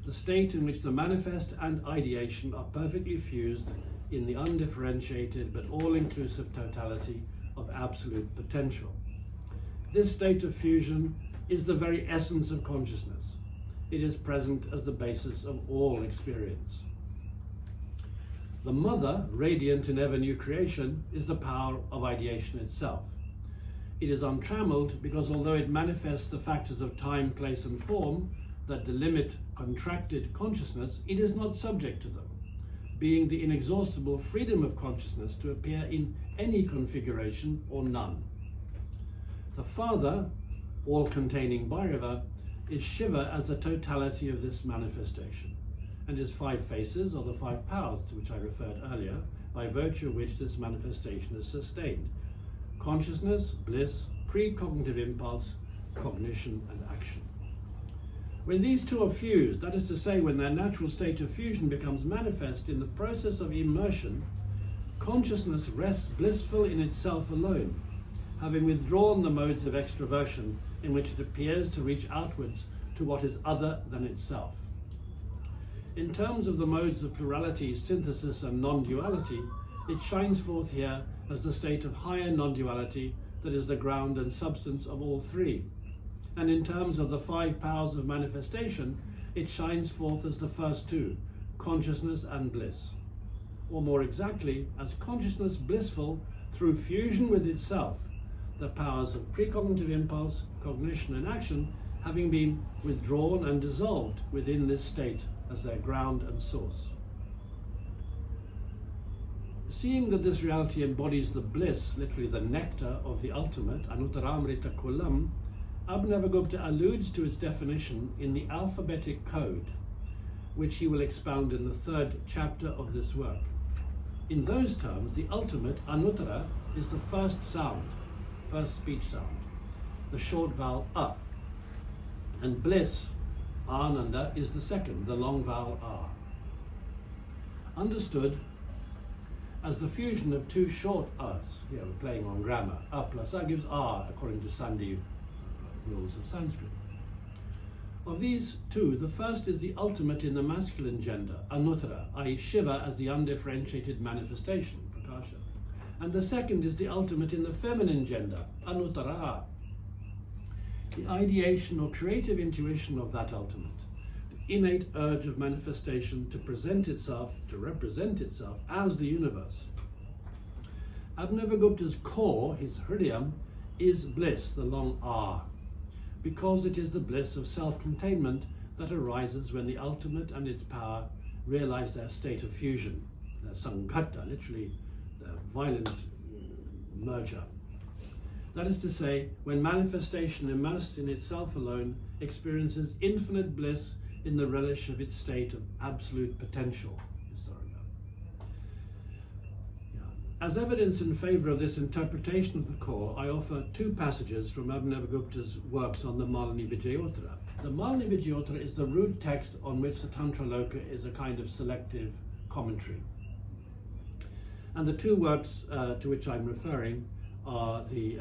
the state in which the manifest and ideation are perfectly fused in the undifferentiated but all-inclusive totality of absolute potential. This state of fusion is the very essence of consciousness. It is present as the basis of all experience. The mother, radiant in ever new creation, is the power of ideation itself. It is untrammeled because although it manifests the factors of time, place and form that delimit contracted consciousness, it is not subject to them, being the inexhaustible freedom of consciousness to appear in any configuration or none. The father, all-containing Bhairava, is Shiva as the totality of this manifestation, and his five faces are the five powers to which I referred earlier, by virtue of which this manifestation is sustained: consciousness, bliss, precognitive impulse, cognition, and action. When these two are fused, that is to say, when their natural state of fusion becomes manifest in the process of immersion, consciousness rests blissful in itself alone, having withdrawn the modes of extroversion in which it appears to reach outwards to what is other than itself. In terms of the modes of plurality, synthesis, and non-duality, it shines forth here as the state of higher non-duality that is the ground and substance of all three. And in terms of the five powers of manifestation, it shines forth as the first two, consciousness and bliss. Or more exactly, as consciousness blissful through fusion with itself, the powers of precognitive impulse, cognition, and action having been withdrawn and dissolved within this state as their ground and source. Seeing that this reality embodies the bliss, literally the nectar of the ultimate, Anuttaramrita Kulam, Abhinavagupta alludes to its definition in the alphabetic code, which he will expound in the third chapter of this work. In those terms, the ultimate, Anuttara, is the first sound, first speech sound, the short vowel A, and bliss, Ananda, is the second, the long vowel A. Understood as the fusion of two short A's. Here we're playing on grammar. A plus A gives A, according to Sandhi rules of Sanskrit. Of these two, the first is the ultimate in the masculine gender, Anuttara, i.e. Shiva as the undifferentiated manifestation, Prakasha. And the second is the ultimate in the feminine gender, Anuttara, the ideation or creative intuition of that ultimate, the innate urge of manifestation to present itself, to represent itself as the universe. Abhinavagupta's core, his hridayam, is bliss, the long R, because it is the bliss of self-containment that arises when the ultimate and its power realize their state of fusion, their sanghata, literally their violent merger. That is to say, when manifestation immersed in itself alone experiences infinite bliss in the relish of its state of absolute potential. As evidence in favour of this interpretation of the core, I offer two passages from Abhinavagupta's works on the Malini Vijayottara. The Malini Vijayottara is the root text on which the Tantrāloka is a kind of selective commentary. And the two works to which I'm referring are the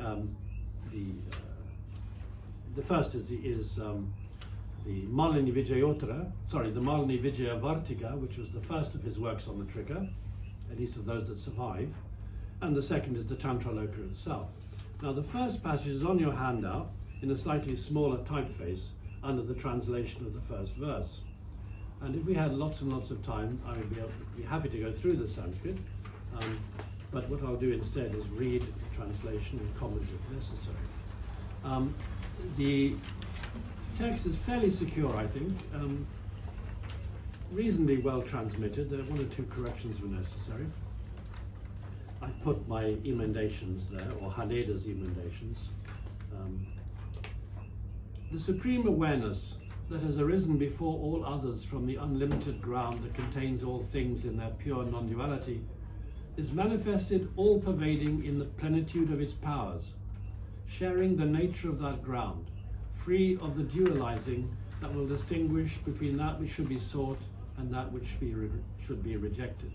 first is the Malini Vijayottara, the Malini Vijayavartika, which was the first of his works on the Trika, at least of those that survive, and the second is the Tantrāloka itself. Now the first passage is on your handout in a slightly smaller typeface under the translation of the first verse. And if we had lots and lots of time, I would be happy to go through the Sanskrit, but what I'll do instead is read the translation and comment if necessary. The text is fairly secure, I think, reasonably well transmitted. There are one or two corrections were necessary. I've put my emendations there, or Haneda's emendations. The supreme awareness that has arisen before all others from the unlimited ground that contains all things in their pure non-duality is manifested all-pervading in the plenitude of its powers, sharing the nature of that ground, free of the dualizing that will distinguish between that which should be sought and that which should be rejected.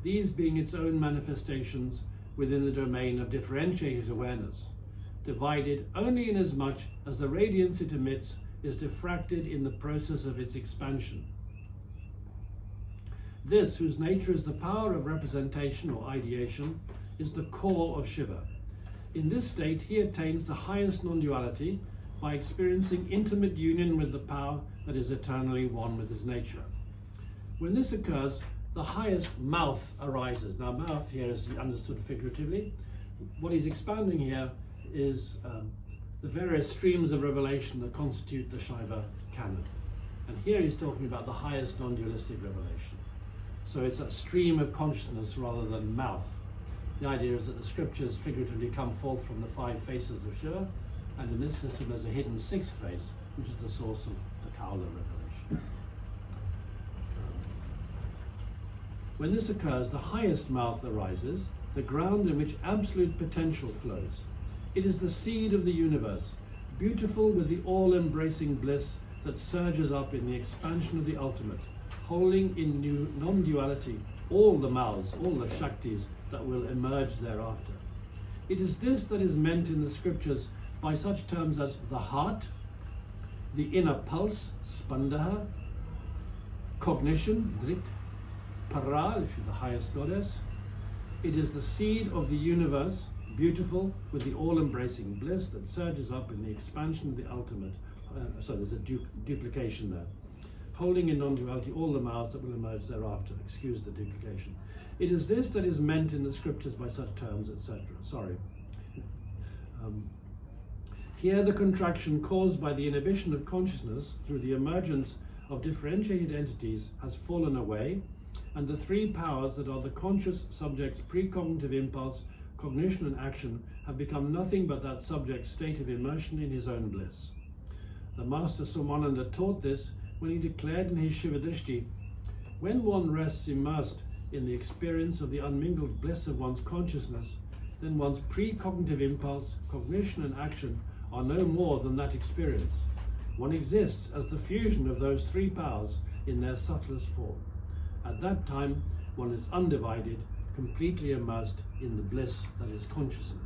These being its own manifestations within the domain of differentiated awareness, divided only inasmuch as the radiance it emits is diffracted in the process of its expansion. This, whose nature is the power of representation or ideation, is the core of Shiva. In this state, he attains the highest non-duality by experiencing intimate union with the power that is eternally one with his nature. When this occurs, the highest mouth arises. Now, mouth here is understood figuratively. What he's expounding here is the various streams of revelation that constitute the Śaiva canon. And here he's talking about the highest non-dualistic revelation. So it's a stream of consciousness rather than mouth. The idea is that the scriptures figuratively come forth from the five faces of Shiva, and in this system there's a hidden sixth face, which is the source of the Kaula revelation. When this occurs, the highest mouth arises, the ground in which absolute potential flows. It is the seed of the universe, beautiful with the all-embracing bliss that surges up in the expansion of the ultimate, holding in new non-duality all the mouths, all the Shaktis that will emerge thereafter. It is this that is meant in the scriptures by such terms as the heart, the inner pulse, Spandaha, cognition, Drit, Para, which is the highest goddess. It is the seed of the universe, beautiful with the all-embracing bliss that surges up in the expansion of the ultimate. So there's a duplication there. Holding in non-duality all the mouths that will emerge thereafter. Excuse the duplication. It is this that is meant in the scriptures by such terms, etc. Sorry. Here the contraction caused by the inhibition of consciousness through the emergence of differentiated entities has fallen away, and the three powers that are the conscious subject's precognitive impulse, cognition and action have become nothing but that subject's state of immersion in his own bliss. The Master Somananda taught this when he declared in his Shivadrishti, when one rests immersed in the experience of the unmingled bliss of one's consciousness, then one's precognitive impulse, cognition and action are no more than that experience. One exists as the fusion of those three powers in their subtlest form. At that time, one is undivided, completely immersed in the bliss that is consciousness.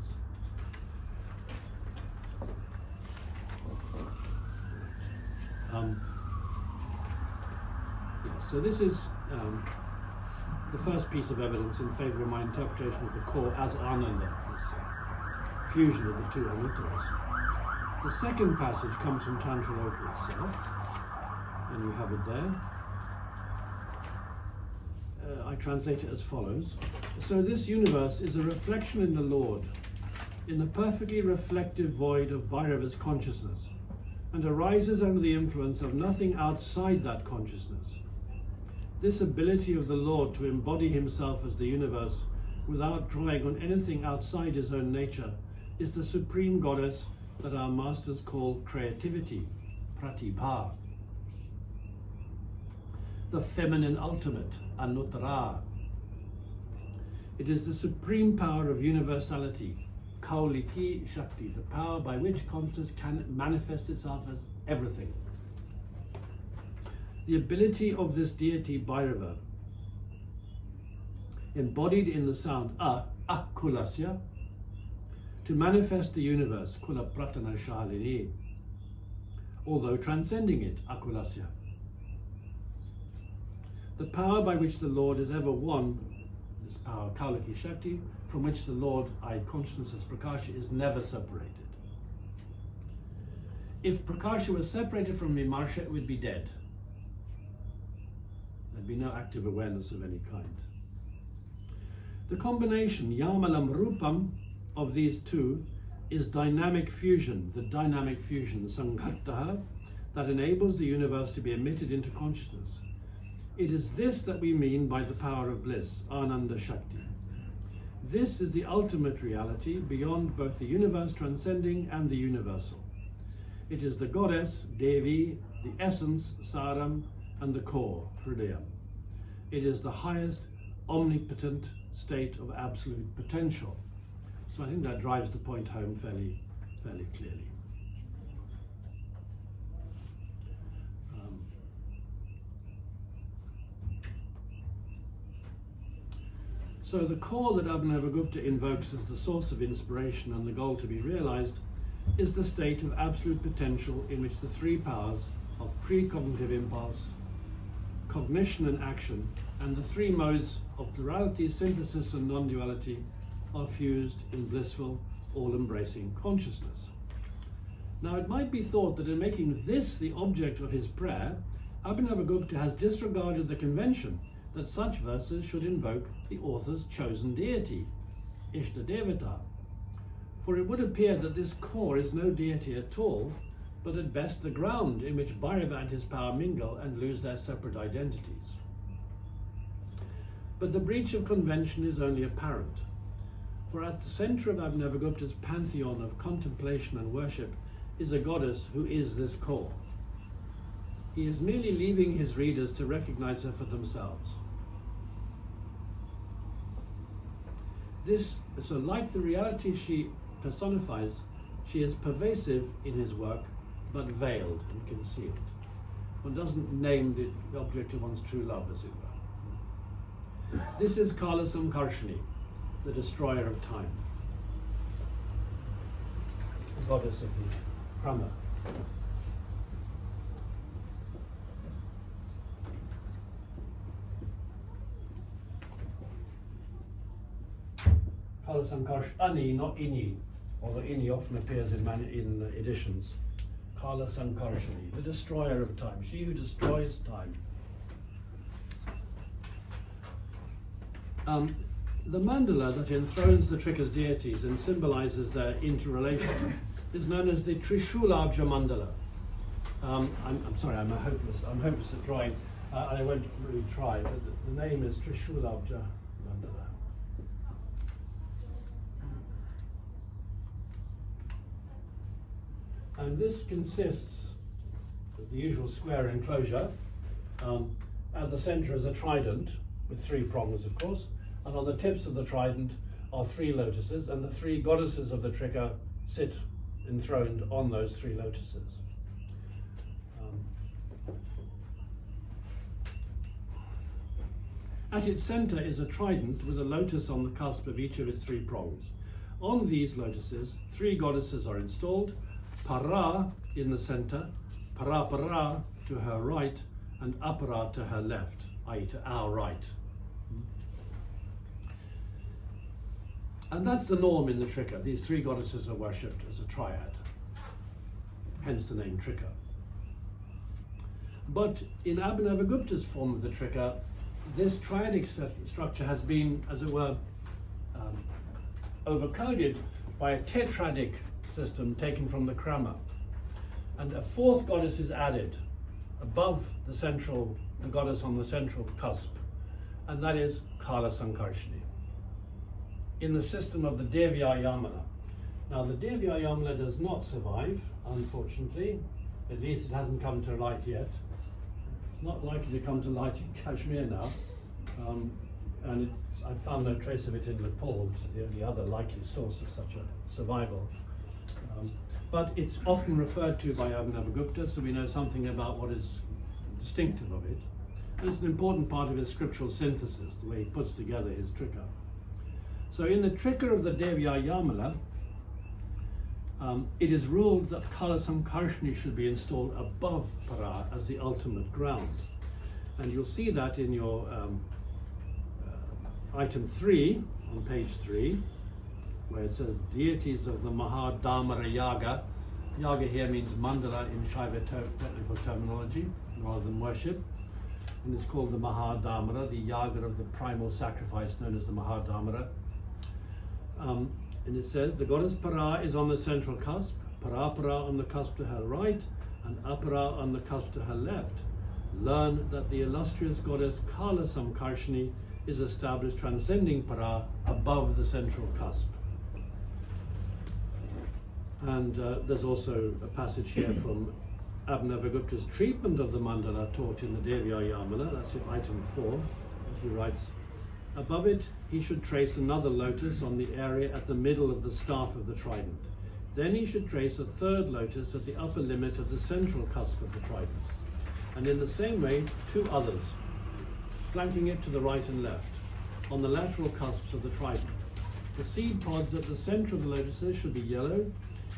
So this is the first piece of evidence in favour of my interpretation of the core as Ananda, this fusion of the two anuttaras. The second passage comes from Tantrāloka itself, and you have it there. I translate it as follows. So this universe is a reflection in the Lord, in the perfectly reflective void of Bhairava's consciousness, and arises under the influence of nothing outside that consciousness. This ability of the Lord to embody himself as the universe without drawing on anything outside his own nature is the supreme goddess that our masters call creativity, Pratyabhijñā. The feminine ultimate, Anuttara. It is the supreme power of universality, Kauliki Shakti, the power by which consciousness can manifest itself as everything. The ability of this deity Bhairava, embodied in the sound Akulasya, to manifest the universe, Kula Pratana Shalini, although transcending it, Akulasya. The power by which the Lord is ever one, this power, Kauliki Shakti, from which the Lord, I consciousness as Prakasha, is never separated. If Prakasha was separated from Vimarsha, it would be dead. There'd be no active awareness of any kind. The combination, Yamalam Rupam, of these two is dynamic fusion, the dynamic fusion, Sanghataha, that enables the universe to be emitted into consciousness. It is this that we mean by the power of bliss, Ananda Shakti. This is the ultimate reality beyond both the universe transcending and the universal. It is the goddess, Devi, the essence, Saram, and the core, Hridayam. It is the highest, omnipotent state of absolute potential. So I think that drives the point home fairly clearly. So the core that Abhinavagupta invokes as the source of inspiration and the goal to be realized is the state of absolute potential in which the three powers of precognitive impulse, cognition and action, and the three modes of plurality, synthesis and non-duality are fused in blissful, all-embracing consciousness. Now it might be thought that in making this the object of his prayer, Abhinavagupta has disregarded the convention that such verses should invoke the author's chosen deity, Ishta Devata. For it would appear that this core is no deity at all, but at best the ground in which Bhairava and his power mingle and lose their separate identities. But the breach of convention is only apparent, for at the center of Abhinavagupta's pantheon of contemplation and worship is a goddess who is this core. He is merely leaving his readers to recognize her for themselves. So like the reality she personifies, she is pervasive in his work, but veiled and concealed. One doesn't name the object of one's true love, as it were. This is Kala Samkarshini, the destroyer of time, the goddess of the Brahma. Kala Samkarshani, not Ini, although Ini often appears in editions. Kala Samkarshini, the destroyer of time, she who destroys time. The mandala that enthrones the Trika's deities and symbolizes their interrelation is known as the Trishulabja mandala. I'm sorry, I'm hopeless at drawing, and I won't really try, but the name is Trishulabja mandala. And this consists of the usual square enclosure. At the center is a trident with three prongs, of course, and on the tips of the trident are three lotuses, and the three goddesses of the Trika sit enthroned on those three lotuses. At its center is a trident with a lotus on the cusp of each of its three prongs. On these lotuses, three goddesses are installed, Para in the center, Para to her right, and Apara to her left, i.e. to our right. And that's the norm in the Trika. These three goddesses are worshipped as a triad, hence the name Trika. But in Abhinavagupta's form of the Trika, this triadic structure has been, as it were, overcoded by a tetradic system taken from the Krama. And a fourth goddess is added above the goddess on the central cusp, and that is Kala Sankarshini, in the system of the Devyayamala. Now, the Devyayamala does not survive, unfortunately. At least it hasn't come to light yet. It's not likely to come to light in Kashmir now. And I found no trace of it in Nepal, which is the only other likely source of such a survival. But it's often referred to by Abhinavagupta, so we know something about what is distinctive of it. And it's an important part of his scriptural synthesis, the way he puts together his Trika. So in the Trika of the Devyayamala, it is ruled that Kala Sankarshini should be installed above Para as the ultimate ground. And you'll see that in your item 3, on page 3, where it says deities of the Mahadamura Yaga. Yaga here means mandala in Śaiva technical terminology, rather than worship. And it's called the Mahadamura, the Yaga of the primal sacrifice known as the Mahadamura. And it says, the goddess Para is on the central cusp, Para on the cusp to her right, and Apara on the cusp to her left. Learn that the illustrious goddess Kala Sankarshini is established transcending Para above the central cusp. And there's also a passage here from Abhinavagupta's treatment of the mandala taught in the Devyayamala, that's in item 4. And he writes, above it, he should trace another lotus on the area at the middle of the staff of the trident. Then he should trace a third lotus at the upper limit of the central cusp of the trident. And in the same way, 2 others, flanking it to the right and left, on the lateral cusps of the trident. The seed pods at the center of the lotuses should be yellow.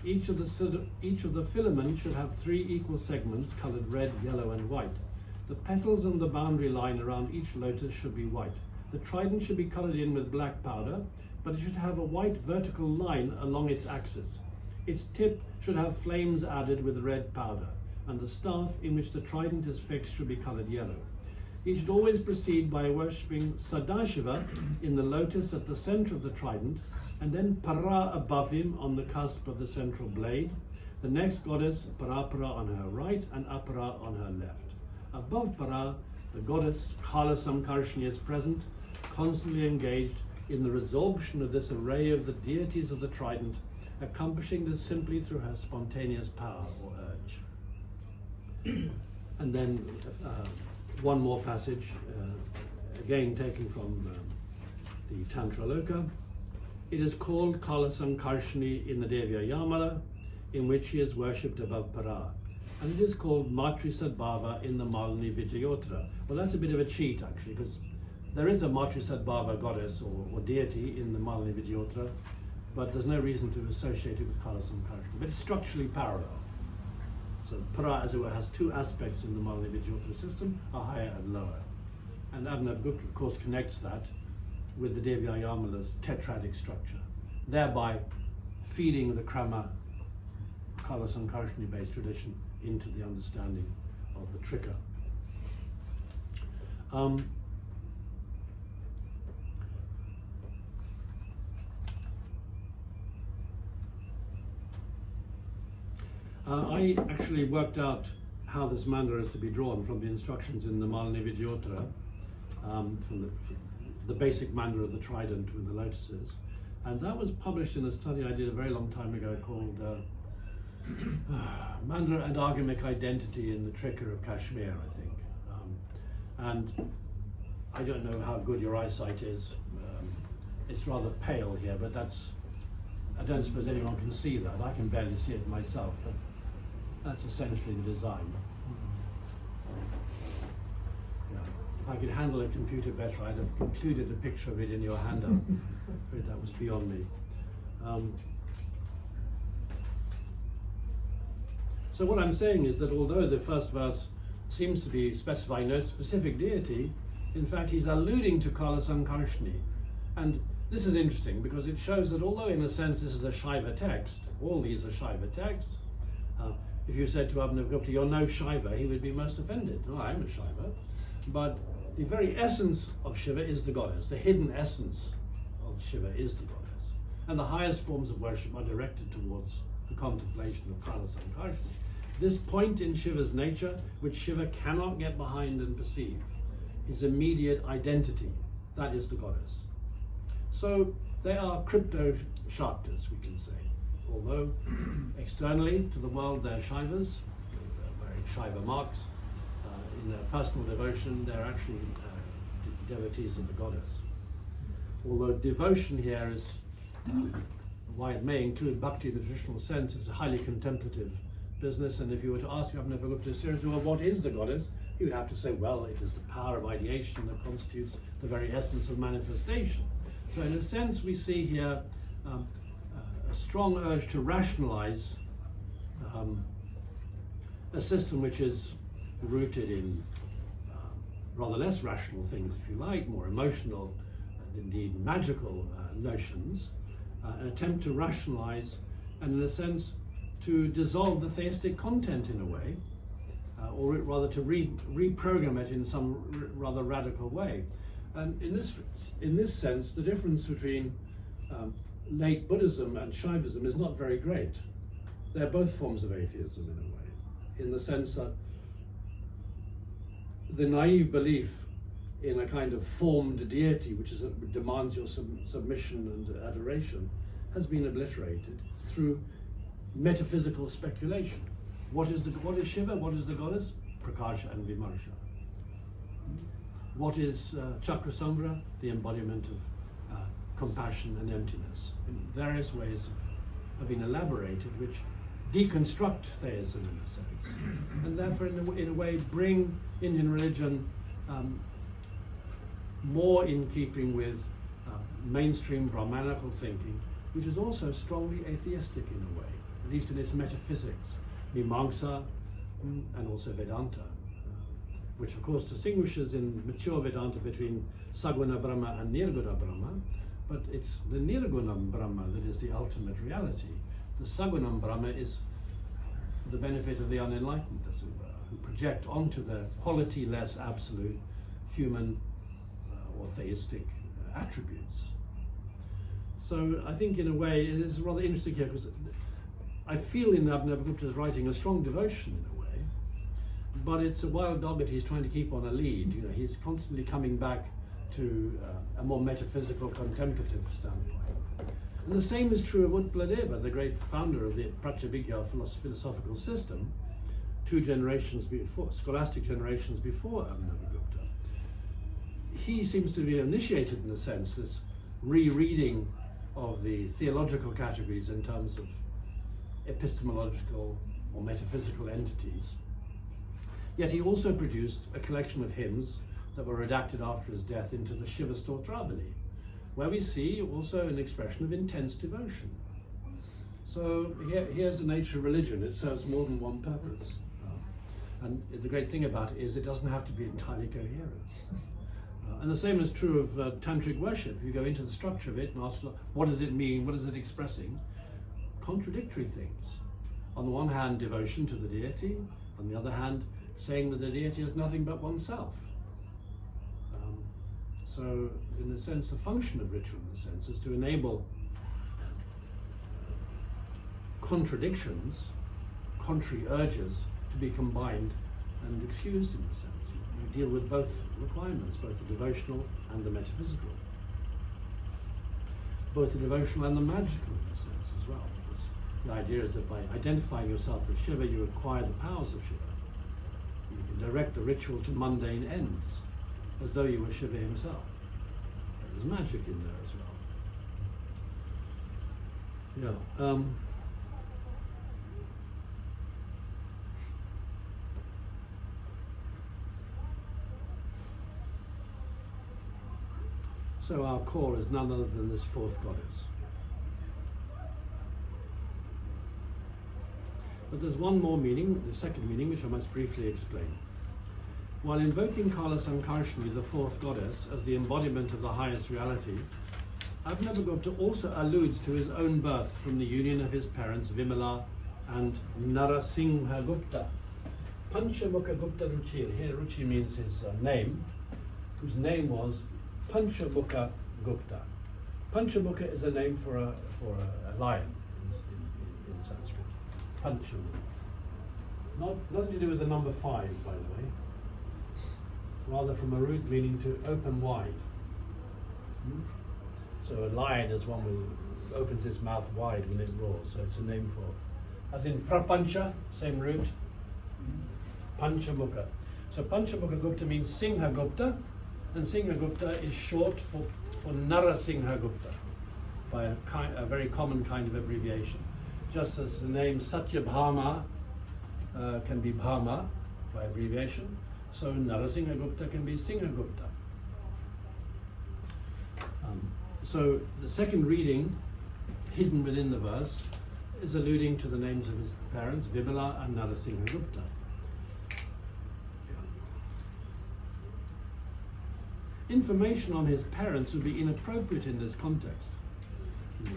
Each of the filaments should have 3 equal segments colored red, yellow, and white. The petals and the boundary line around each lotus should be white. The trident should be colored in with black powder, but it should have a white vertical line along its axis. Its tip should have flames added with red powder, and the staff in which the trident is fixed should be colored yellow. He should always proceed by worshipping Sadashiva in the lotus at the center of the trident, and then Para above him on the cusp of the central blade. The next goddess, Para on her right and Apara on her left. Above Para, the goddess Kala Sankarshini is present, constantly engaged in the resorption of this array of the deities of the trident, accomplishing this simply through her spontaneous power or urge. And then one more passage, again taken from the Tantrāloka. It is called Kala Sankarshini in the Devyayamala, in which she is worshipped above Para. And it is called Matri Sadbhava in the Malini Vijayottara. Well, that's a bit of a cheat, actually, because there is a Matri Sadbhava goddess or deity in the Malini Vijayottara, but there's no reason to associate it with Kala Sankarshini. But it's structurally parallel. So Para, as it were, has 2 aspects in the Malini Vijayottara system, a higher and lower. And Abhinavagupta, of course, connects that with the Devyayamala's tetradic structure, thereby feeding the Krama Kala Sankarshini based tradition into the understanding of the Trika. I actually worked out how this mandala is to be drawn from the instructions in the Malini Vijayottara, from the basic mandala of the trident with the lotuses. And that was published in a study I did a very long time ago called Mandala and Agamic Identity in the Trika of Kashmir, I think. And I don't know how good your eyesight is. It's rather pale here, but I don't suppose anyone can see that. I can barely see it myself, but that's essentially the design. Yeah. If I could handle a computer better, I'd have included a picture of it in your handout. But that was beyond me. So what I'm saying is that although the first verse seems to be specifying no specific deity, in fact he's alluding to Kala Sankarshini. And this is interesting because it shows that although in a sense this is a Śaiva text, all these are Śaiva texts, if you said to Abhinavagupta, "You're no Śaiva," he would be most offended. No, I'm a Śaiva. But the very essence of Shiva is the goddess. The hidden essence of Shiva is the goddess. And the highest forms of worship are directed towards the contemplation of Kala Sankarshni. This point in Shiva's nature, which Shiva cannot get behind and perceive, his immediate identity, that is the goddess. So they are crypto-Śaktas, we can say. Although externally to the world they're Shaivas, wearing Śaiva marks, in their personal devotion they're actually devotees of the goddess. Although devotion here is, why it may include bhakti in the traditional sense, it's a highly contemplative business, and if you were to ask Abhinavagupta seriously, well, what is the goddess? He would have to say, well, it is the power of ideation that constitutes the very essence of manifestation. So in a sense we see here a strong urge to rationalize a system which is rooted in rather less rational things, if you like, more emotional and indeed magical notions, an attempt to rationalize and in a sense to dissolve the theistic content in a way, or rather to reprogram it in some rather radical way. And in this sense, the difference between late Buddhism and Shaivism is not very great. They're both forms of atheism in a way, in the sense that the naive belief in a kind of formed deity, which demands your submission and adoration, has been obliterated through metaphysical speculation. What is Shiva? What is the goddess? Prakasha and Vimarsha. What is Chakrasambhra? The embodiment of compassion and emptiness. In various ways have been elaborated, which deconstruct theism in a sense, and therefore in a way bring Indian religion more in keeping with mainstream Brahmanical thinking, which is also strongly atheistic in a way, at least in its metaphysics, Mimamsa and also Vedanta, which of course distinguishes in mature Vedanta between Saguna Brahma and Nirguna Brahma, but it's the Nirgunam Brahma that is the ultimate reality. The Sagunam Brahma is the benefit of the unenlightened, as it were, who project onto the quality less absolute human or theistic attributes. So I think in a way it is rather interesting here, because I feel in Abhinavagupta's writing a strong devotion in a way, but it's a wild dog that he's trying to keep on a lead. You know, he's constantly coming back to a more metaphysical, contemplative standpoint. And the same is true of Utpaladeva, the great founder of the Pratyabhijñā philosophical system, 2 generations before, scholastic generations before Abhinavagupta. He seems to be initiated, in a sense, this rereading of the theological categories in terms of epistemological or metaphysical entities. Yet he also produced a collection of hymns that were redacted after his death into the Shiva Stotravali, where we see also an expression of intense devotion. So here's the nature of religion. It serves more than one purpose. And the great thing about it is it doesn't have to be entirely coherent. And the same is true of tantric worship. You go into the structure of it and ask, what does it mean? What is it expressing? Contradictory things. On the one hand, devotion to the deity. On the other hand, saying that the deity is nothing but oneself. So, in a sense, the function of ritual, in a sense, is to enable contradictions, contrary urges, to be combined and excused, in a sense. You deal with both requirements, both the devotional and the metaphysical. Both the devotional and the magical, in a sense, as well. Because the idea is that by identifying yourself with Shiva, you acquire the powers of Shiva. You can direct the ritual to mundane ends, as though you were Shiva himself. There's magic in there as well. Yeah. So our core is none other than this fourth goddess. But there's one more meaning, the second meaning, which I must briefly explain. While invoking Kala Sankarshni, the fourth goddess, as the embodiment of the highest reality, Abhinavagupta also alludes to his own birth from the union of his parents Vimala and Narasimhagupta. Panchamukha Gupta Ruchir. Here Ruchi means his name, whose name was Panchamukha Gupta. Panchamukha is a name for a lion in Sanskrit. Panchamukha. Nothing to do with the number 5, by the way. Rather from a root meaning to open wide. So a lion is one who opens its mouth wide when it roars. So it's a name for, as in prapancha, same root. Panchamukha. So Panchamukha Gupta means Singha Gupta, and Singha Gupta is short for Narasimha Gupta, by a very common kind of abbreviation. Just as the name Satyabhama can be Bhama by abbreviation, so Narasimha Gupta can be Singha Gupta. So the second reading, hidden within the verse, is alluding to the names of his parents, Vimala and Narasimha Gupta. Information on his parents would be inappropriate in this context,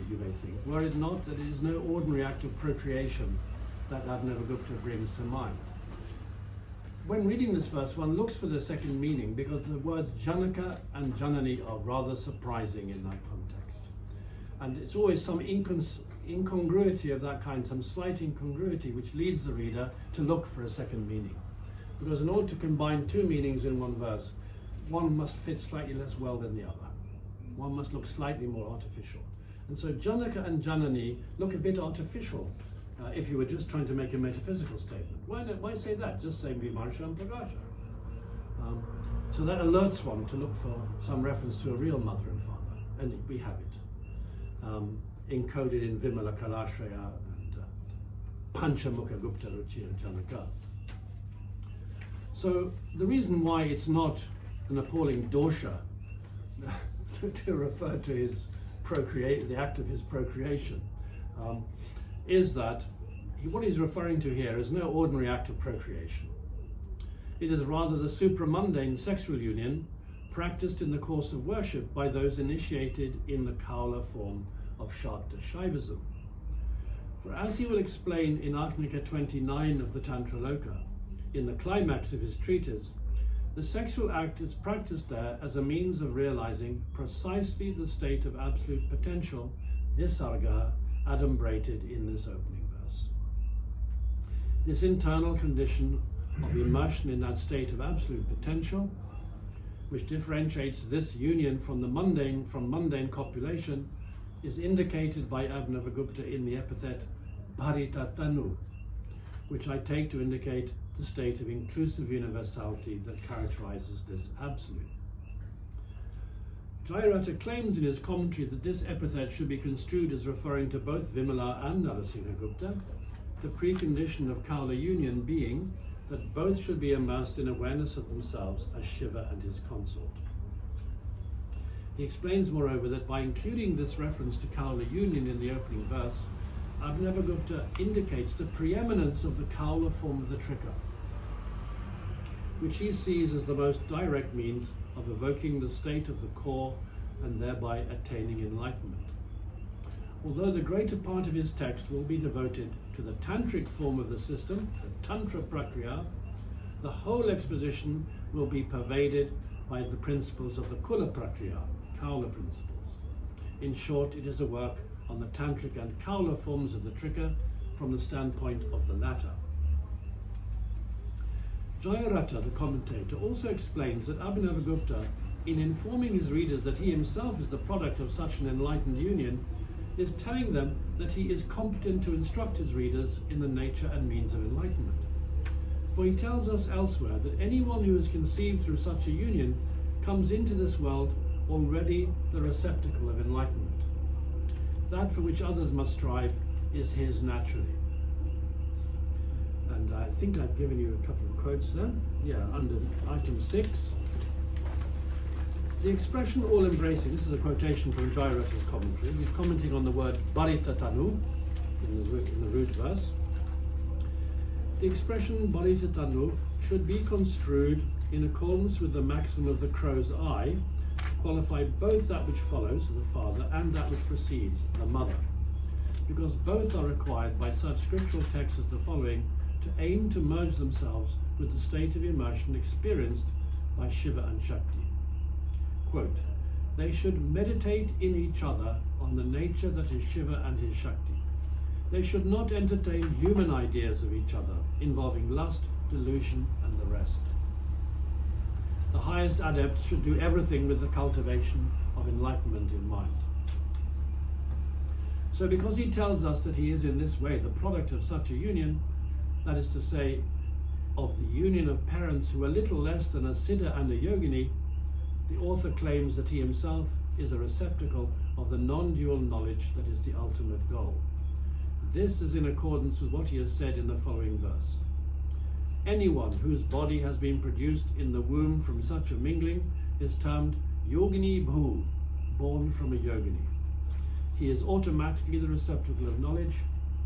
you may think, were it not that it is no ordinary act of procreation that Abhinavagupta brings to mind. When reading this verse, one looks for the second meaning because the words Janaka and Janani are rather surprising in that context. And it's always some incongruity of that kind, some slight incongruity, which leads the reader to look for a second meaning. Because in order to combine two meanings in one verse, one must fit slightly less well than the other. One must look slightly more artificial. And so Janaka and Janani look a bit artificial if you were just trying to make a metaphysical statement. Why say that? Just say Vimarsha and Prakasha. So that alerts one to look for some reference to a real mother and father, and we have it. Encoded in Vimala Kalashraya and Panchamukha Gupta Ruchi and Janaka. So the reason why it's not an appalling dosha to refer to his the act of his procreation, is that what he's referring to here is no ordinary act of procreation. It is rather the supramundane sexual union practiced in the course of worship by those initiated in the Kaula form of Śākta Śaivism. For as he will explain in Arkanika 29 of the Tantrāloka, in the climax of his treatise, the sexual act is practiced there as a means of realizing precisely the state of absolute potential, visarga, adumbrated in this opening verse. This internal condition of immersion in that state of absolute potential, which differentiates this union from mundane copulation, is indicated by Abhinavagupta in the epithet Bharitatanu, which I take to indicate the state of inclusive universality that characterizes this absolute. Jayarata claims in his commentary that this epithet should be construed as referring to both Vimala and Narasimhagupta, the precondition of Kaula union being that both should be immersed in awareness of themselves as Shiva and his consort. He explains, moreover, that by including this reference to Kaula union in the opening verse, Abhinavagupta indicates the preeminence of the Kaula form of the Trika, which he sees as the most direct means of evoking the state of the core and thereby attaining enlightenment. Although the greater part of his text will be devoted to the tantric form of the system, the Tantra Prakriya, the whole exposition will be pervaded by the principles of the Kula Prakriya, Kaula principles. In short, it is a work on the tantric and Kaula forms of the Trika from the standpoint of the latter. Jayarata, the commentator, also explains that Abhinavagupta, in informing his readers that he himself is the product of such an enlightened union, is telling them that he is competent to instruct his readers in the nature and means of enlightenment. For he tells us elsewhere that anyone who is conceived through such a union comes into this world already the receptacle of enlightenment. That for which others must strive is his naturally. And I think I've given you a couple of quotes there. Yeah, under item 6. The expression all-embracing, this is a quotation from Jayarata's commentary. He's commenting on the word baritatanu in the root verse. The expression baritatanu should be construed in accordance with the maxim of the crow's eye, to qualify both that which follows, the father, and that which precedes, the mother. because both are required by such scriptural texts as the following to aim to merge themselves with the state of immersion experienced by Shiva and Shakti. Quote, they should meditate in each other on the nature that is Shiva and his Shakti. They should not entertain human ideas of each other, involving lust, delusion, and the rest. The highest adepts should do everything with the cultivation of enlightenment in mind. So because he tells us that he is in this way the product of such a union, that is to say, of the union of parents who are little less than a Siddha and a Yogini, the author claims that he himself is a receptacle of the non-dual knowledge that is the ultimate goal. This is in accordance with what he has said in the following verse. Anyone whose body has been produced in the womb from such a mingling is termed Yogini Bhu, born from a Yogini. He is automatically the receptacle of knowledge,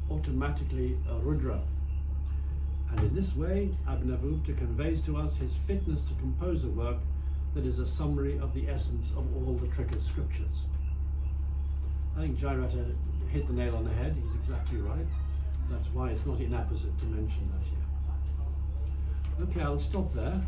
automatically a Rudra. And in this way, Abhinavagupta conveys to us his fitness to compose a work that is a summary of the essence of all the Trika scriptures. I think Jairata hit the nail on the head. He's exactly right. That's why it's not inapposite to mention that here. Okay, I'll stop there.